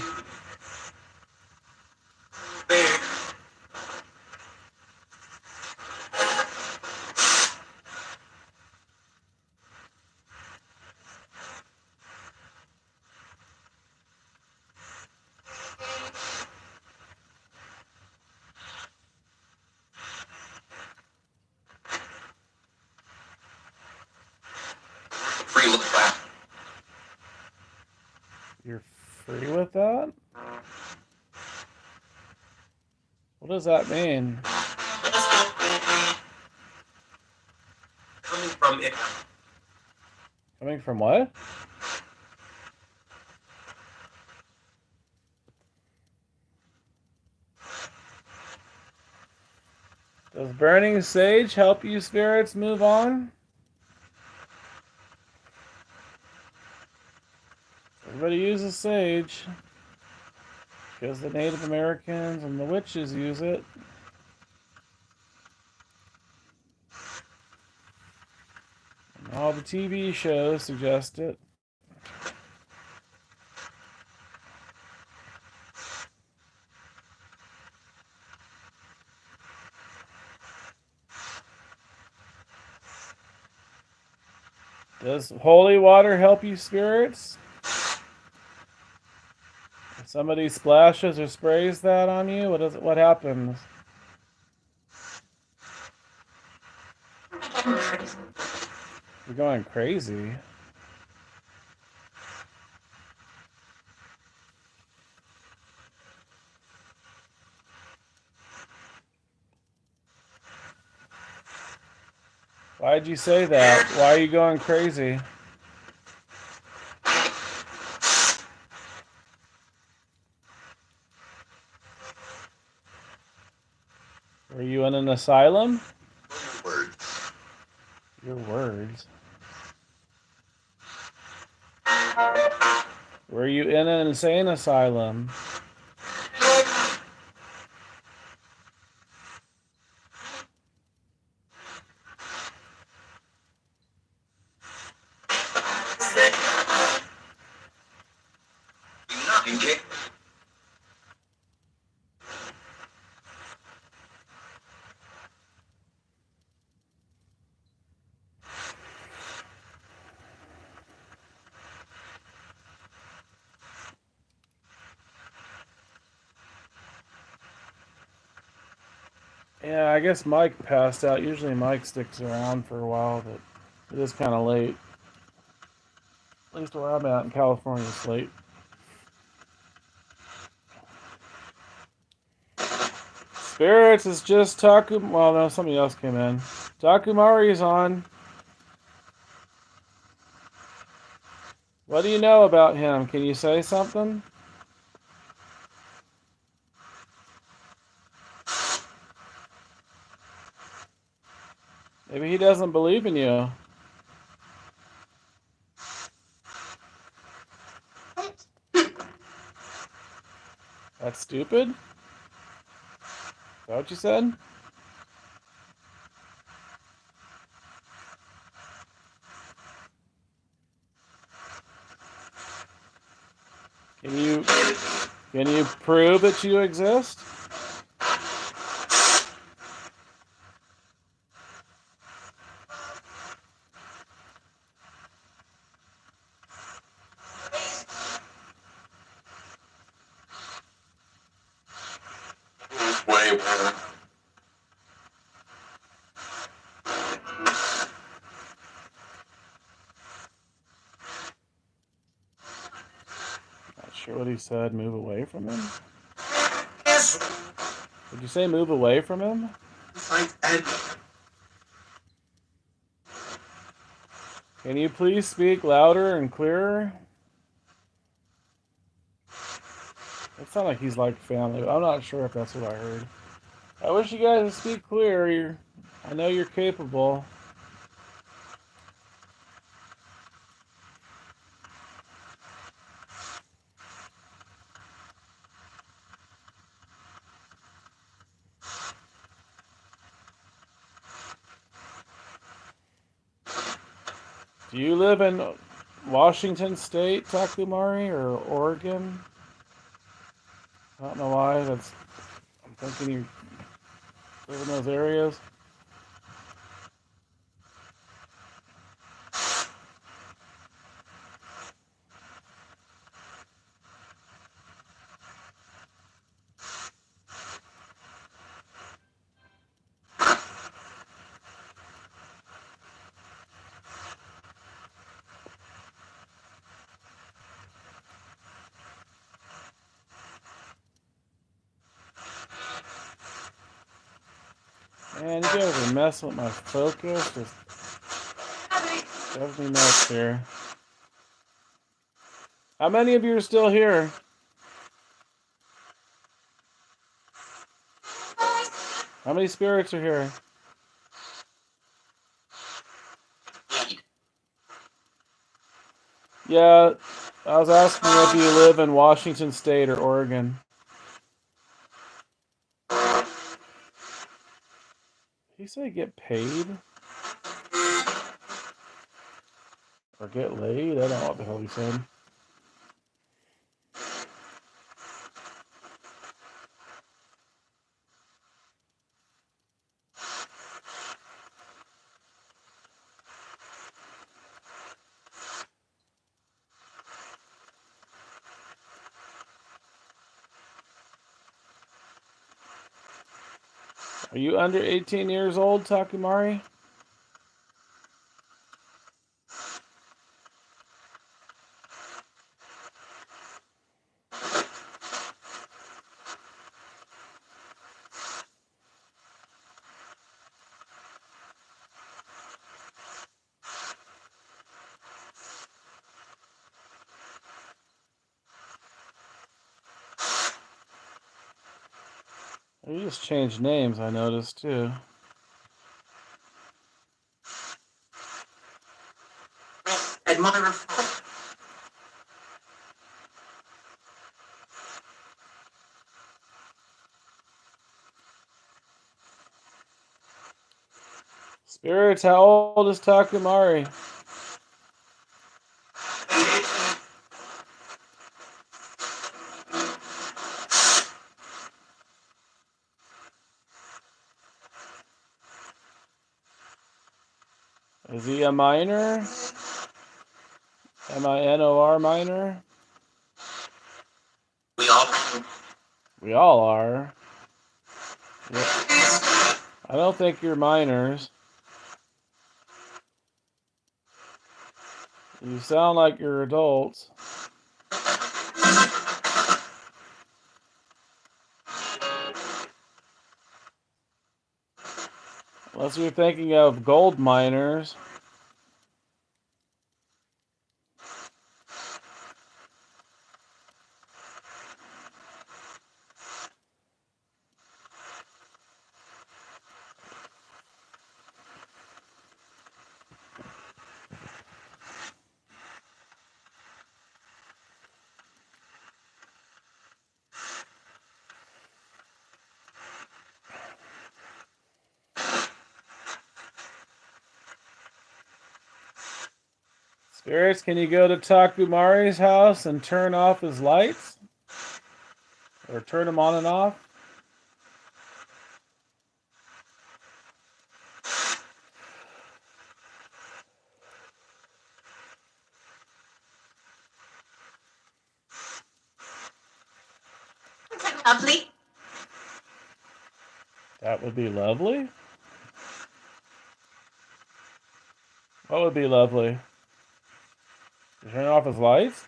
You're free with that? What does that mean? Coming from it. Coming from what? Does burning sage help you spirits move on? Everybody uses sage because the Native Americans and the witches use it. And all the TV shows suggest it. Does holy water help you spirits? If somebody splashes or sprays that on you, what happens? You're going crazy. Why'd you say that? Why are you going crazy? Were you in an asylum? Your words. Were you in an insane asylum? Yeah, I guess Mike passed out. Usually Mike sticks around for a while, but it is kind of late. At least where I'm at in California, it's late. Spirits is just Taku. Well, no, somebody else came in. Takumari's on. What do you know about him? Can you say something? Maybe he doesn't believe in you. That's stupid? Is that what you said? Can you prove that you exist? Not sure what he said. Move away from him? Did you say move away from him? Can you please speak louder and clearer? It sounds like he's like family. I'm not sure if that's what I heard. I wish you guys would speak clear. I know you're capable. Do you live in Washington State, Takumari, or Oregon? I don't know why. I'm thinking you live in those areas. Man, you guys are messing with my focus. Just drives me nuts here. How many of you are still here? How many spirits are here? Yeah, I was asking if you live in Washington State or Oregon. Did he say get paid? Or get laid? I don't know what the hell he said. Are you under 18 years old, Takumari? We just changed names, I noticed too. And mother. Spirits, how old is Takumari? Is he a minor? M-I-N-O-R minor? We all. We all are. Yeah. I don't think you're minors. You sound like you're adults. Unless you're thinking of gold miners. Spirits, can you go to Takumari's house and turn off his lights? Or turn them on and off? Lovely. That would be lovely. What would be lovely? To turn off his lights?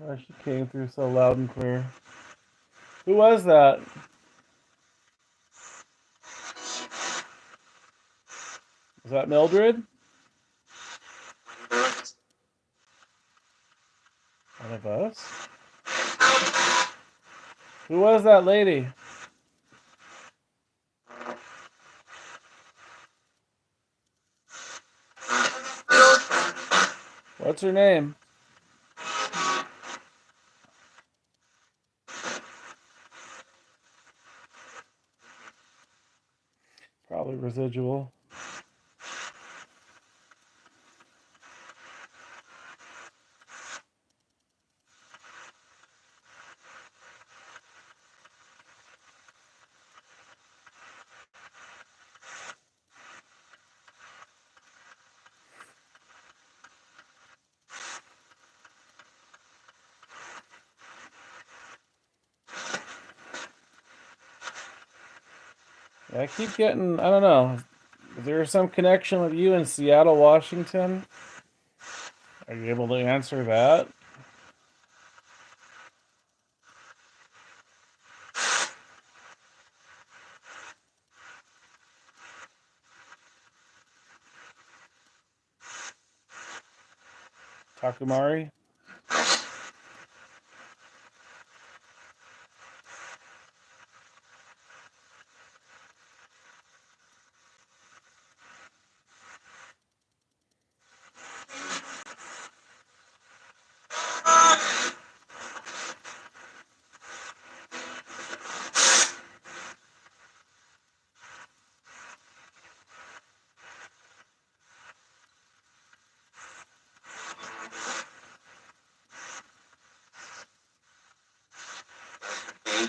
Oh, she came through so loud and clear. Who was that? Was that Mildred? One of us? Who was that lady? What's her name? Probably residual. I keep getting, I don't know. Is there some connection with you in Seattle, Washington? Are you able to answer that? Takumari?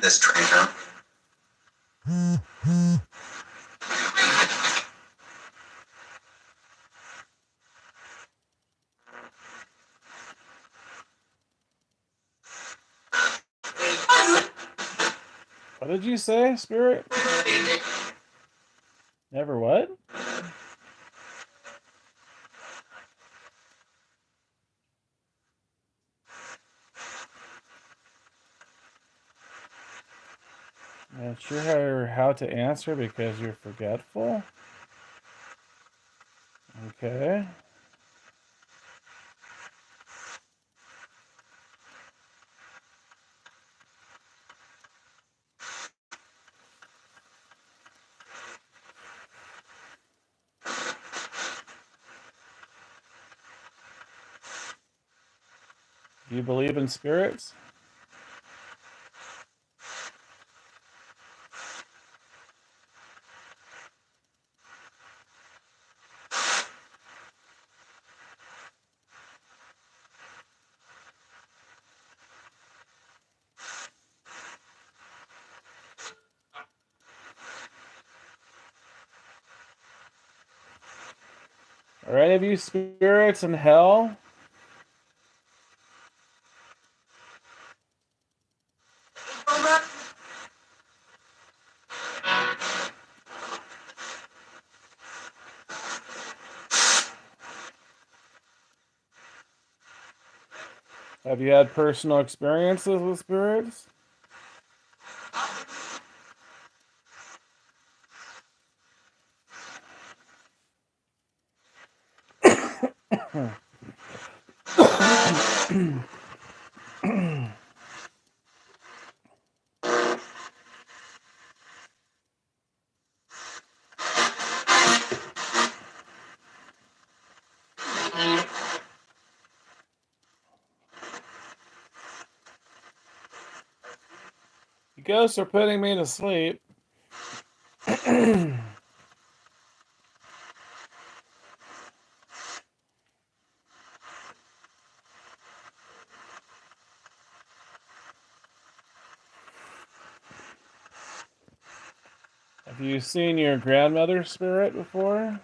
This trainer. What did you say, Spirit? Never what? Not sure how to answer because you're forgetful. Okay. Do you believe in spirits? Are any of you spirits in hell? Have you had personal experiences with spirits? You ghosts are putting me to sleep. Have you seen your grandmother's spirit before?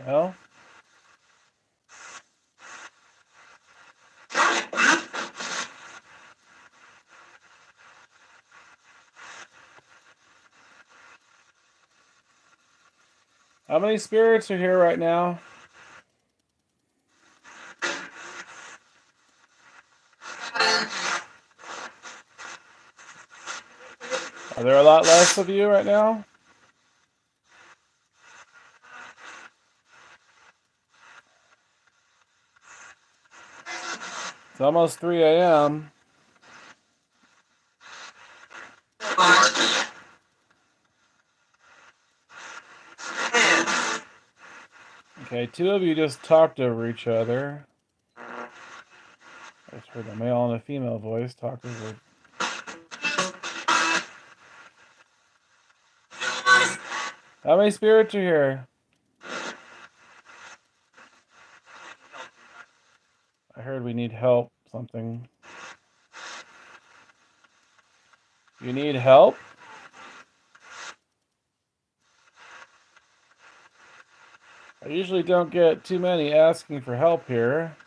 No? How many spirits are here right now? Are there a lot less of you right now? It's almost 3 a.m. Okay, two of you just talked over each other. I just heard a male and a female voice talk over. How many spirits are here? I heard we need help. Something. You need help? I usually don't get too many asking for help here.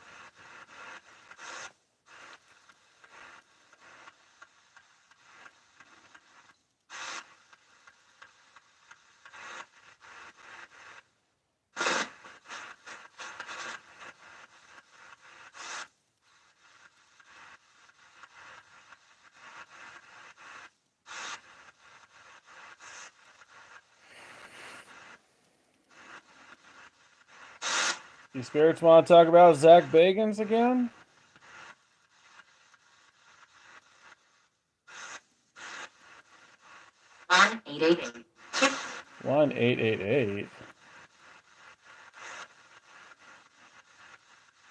You spirits want to talk about Zach Bagans again? 1888. 1888.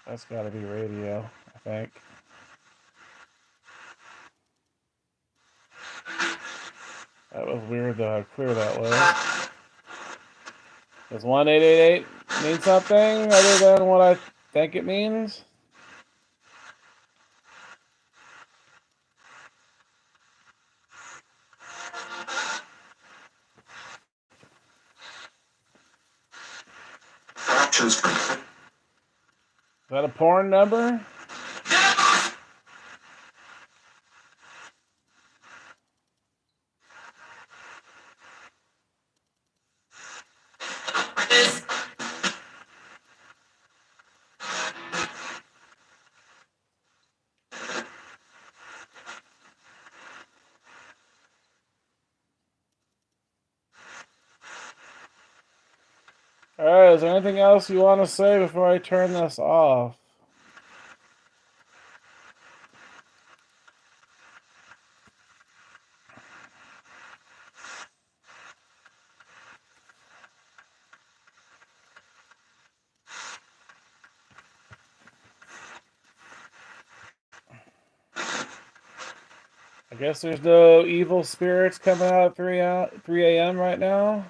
That's gotta be radio, I think. That was weird though, how clear that was. Does 1888 mean something other than what I think it means? Options for Is that a porn number? Alright, is there anything else you want to say before I turn this off? I guess there's no evil spirits coming out at 3 a.m. right now.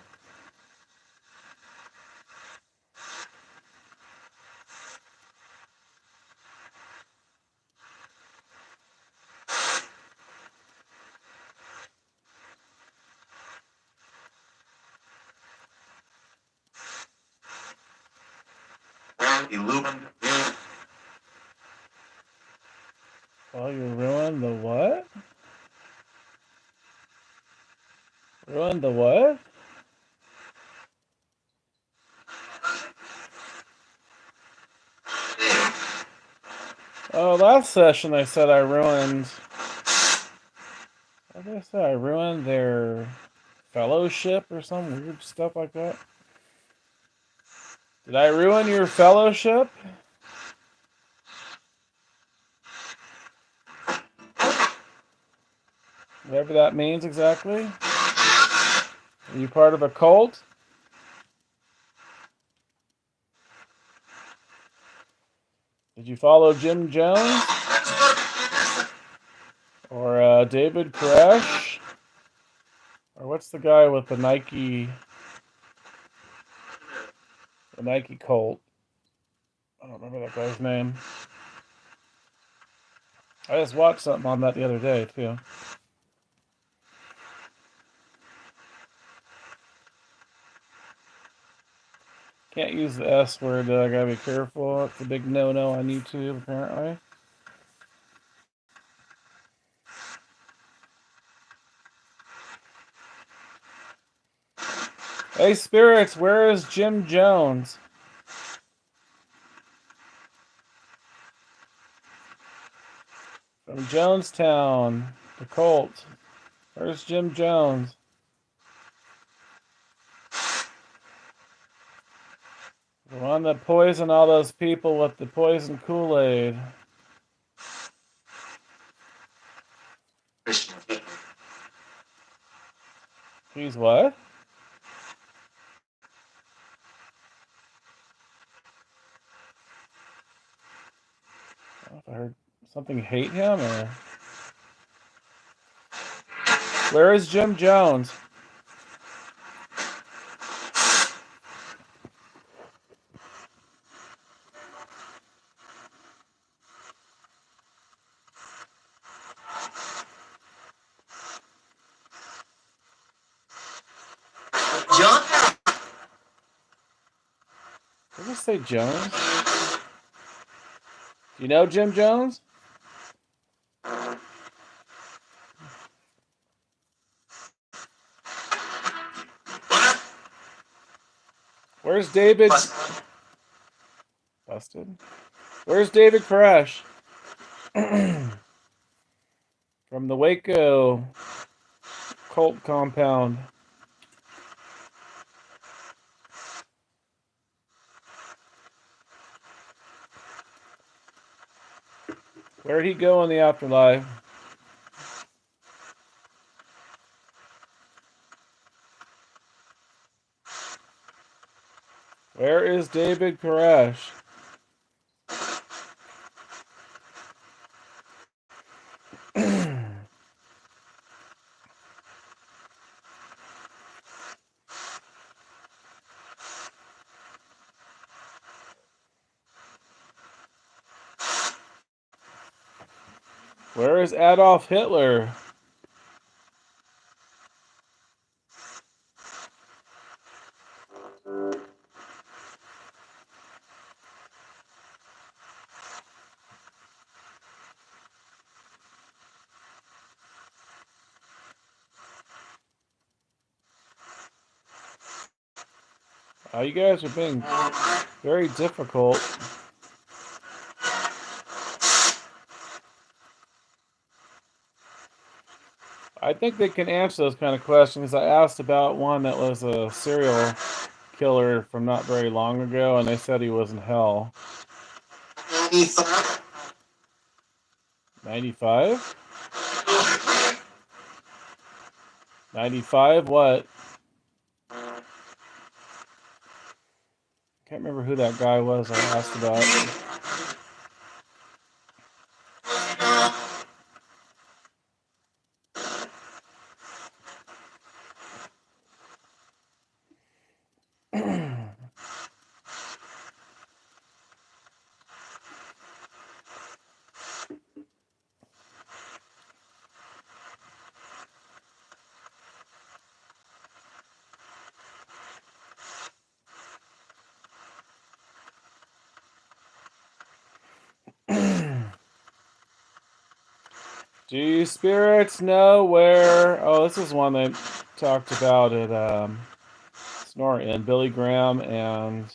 Well, illumined. Well, you ruined the what? Ruined the what? Oh, last session I said I ruined. What did I say? I ruined their fellowship or some weird stuff like that. Did I ruin your fellowship? Whatever that means exactly. Are you part of a cult? Did you follow Jim Jones? Or David Koresh? Or what's the guy with the Nike cult? I don't remember that guy's name. I just watched something on that the other day, too. Can't use the S word, I gotta be careful. It's a big no-no on YouTube, apparently. Hey, spirits, where is Jim Jones? From Jonestown, the cult. Where's Jim Jones? The one that poisoned all those people with the poison Kool-Aid. Christian. He's what? I don't know if I heard something hate him or... Where is Jim Jones? John? Did I just say Jones? Do you know Jim Jones? Where's David? Busted. Where's David Koresh? From the Waco cult compound. Where'd he go in the afterlife? Where is David Koresh? Where is Adolf Hitler? Oh, you guys are being very difficult. I think they can answer those kind of questions. I asked about one that was a serial killer from not very long ago, and they said he was in hell. 95? 95? What? Can't remember who that guy was I asked about. Do you spirits know where? Oh, this is one they talked about at Snort in Billy Graham and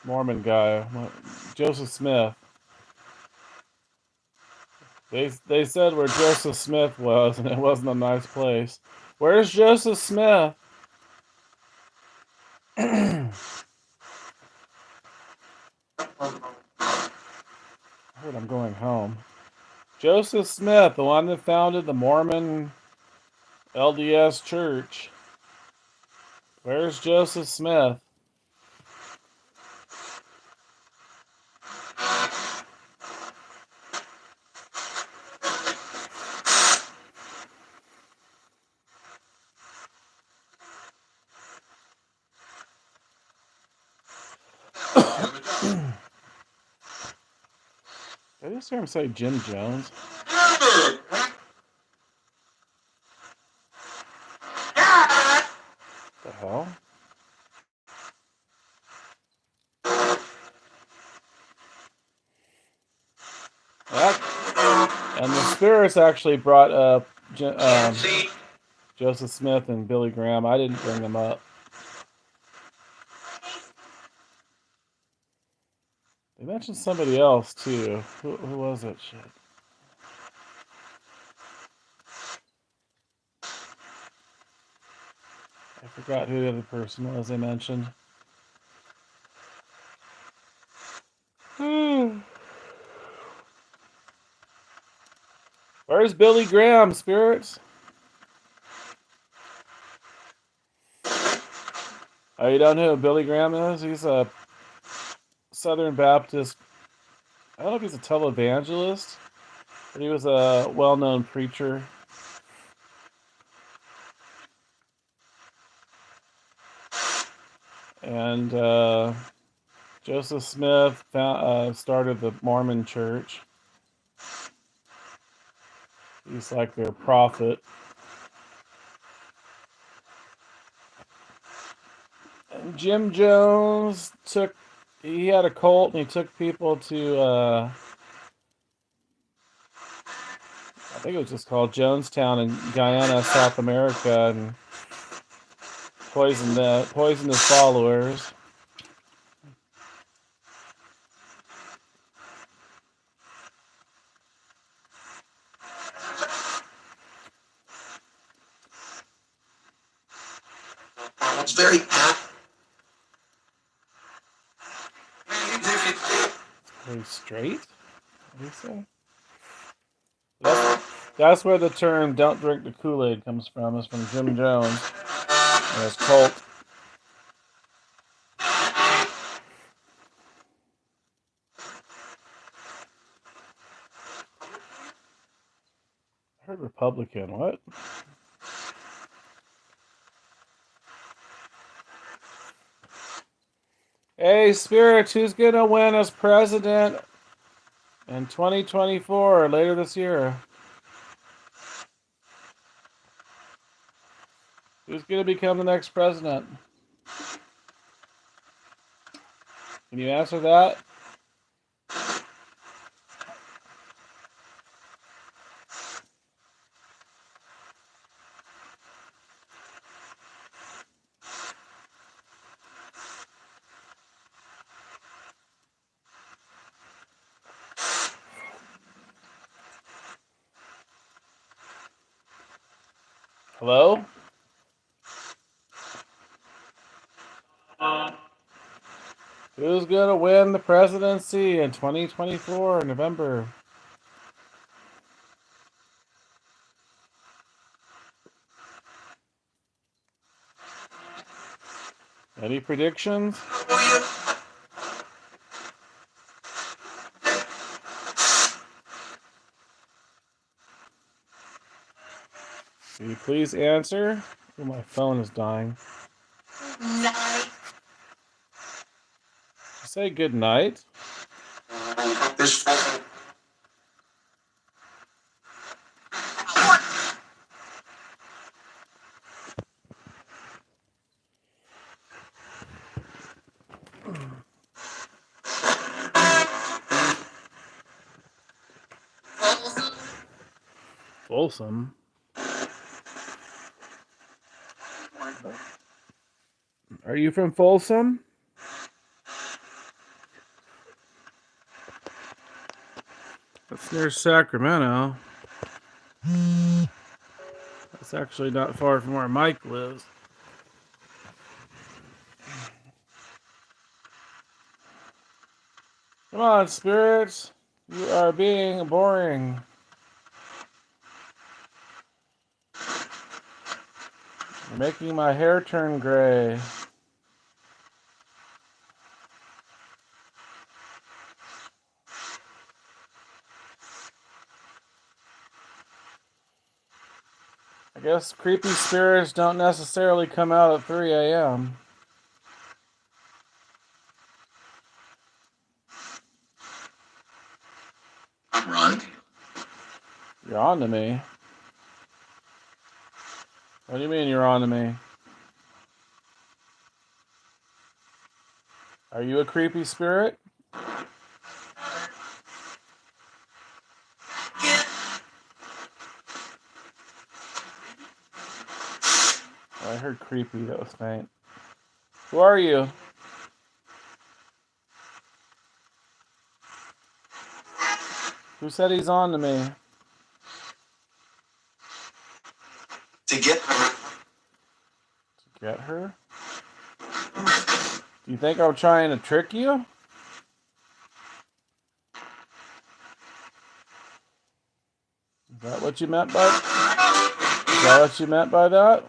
Mormon guy Joseph Smith. They said where Joseph Smith was, and it wasn't a nice place. Where's Joseph Smith? I heard I'm going home. Joseph Smith, the one that founded the Mormon LDS Church. Where's Joseph Smith? Did I just hear him say Jim Jones? The hell? And the spirits actually brought up Joseph Smith and Billy Graham. I didn't bring them up. They mentioned somebody else too. Who was it? Shit. I forgot who the other person was they mentioned. Where's Billy Graham, spirits? Oh, you don't know who Billy Graham is? He's a Southern Baptist. I don't know if he's a televangelist, but he was a well-known preacher. And Joseph Smith started the Mormon Church. He's like their prophet. And Jim Jones he had a cult and he took people to, I think it was just called Jonestown in Guyana, South America, and poisoned his followers. It's very Very straight? What do you say? That's where the term "don't drink the Kool-Aid" comes from. It's from Jim Jones and his cult. I heard Republican. What? Hey, spirits, who's gonna win as president in 2024 or later this year? Who's gonna become the next president? Can you answer that? Hello? Who's gonna win the presidency in 2024 November? Any predictions? Will you please answer? Oh, my phone is dying. Night. Did you say good night? This Folsom. Are you from Folsom? That's near Sacramento. That's actually not far from where Mike lives. Come on, spirits. You are being boring. You're making my hair turn gray. I guess creepy spirits don't necessarily come out at 3 a.m. I'm Ron. You're on to me. What do you mean you're on to me? Are you a creepy spirit? Oh, I heard creepy, that was faint. Who are you? Who said he's on to me? To get her. Get her? Do you think I'm trying to trick you? Is that what you meant by? Is that what you meant by that?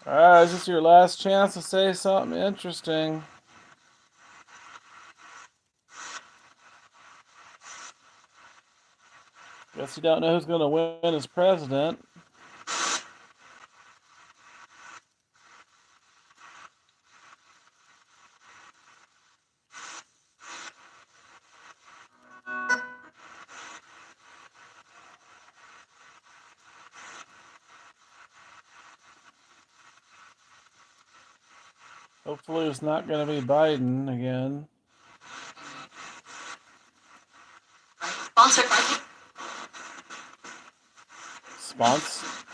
Alright, is this your last chance to say something interesting? Guess you don't know who's gonna win as president. Hopefully it's not gonna be Biden again. Sponsored by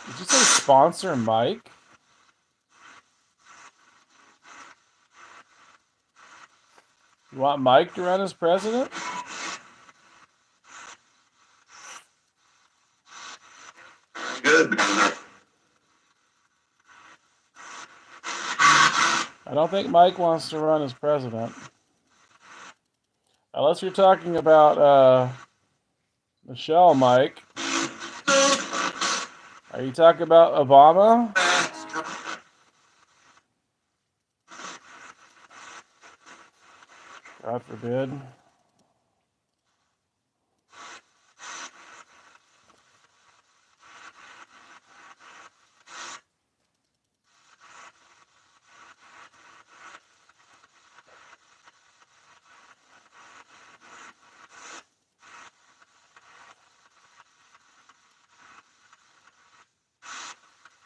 Did you say sponsor Mike? You want Mike to run as president? Good. I don't think Mike wants to run as president. Unless you're talking about Michelle, Mike. Are you talking about Obama? God forbid.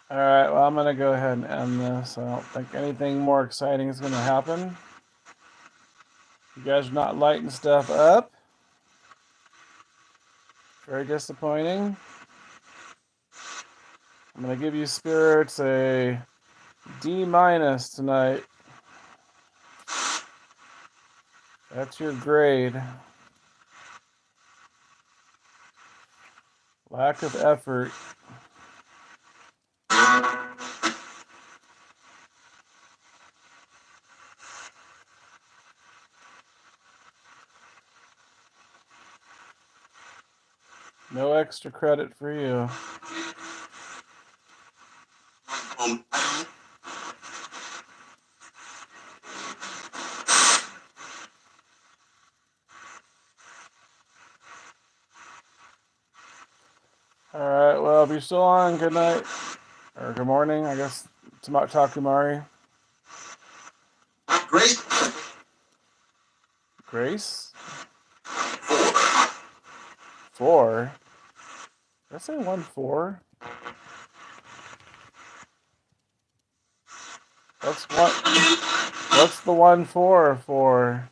Alright, well, I'm going to go ahead and end this. I don't think anything more exciting is going to happen. You guys are not lighting stuff up. Very disappointing. I'm going to give you spirits a D- tonight. That's your grade. Lack of effort. No extra credit for you. Alright, well, if you're still on, good night. Or good morning, I guess. Takumari. Grace. Grace? 4? Did I say 1-4? What's the 1-4 for?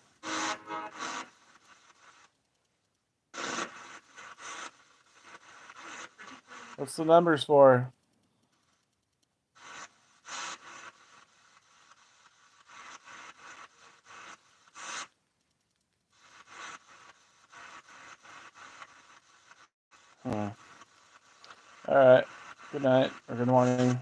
What's the numbers for? Alright. Good night or good morning.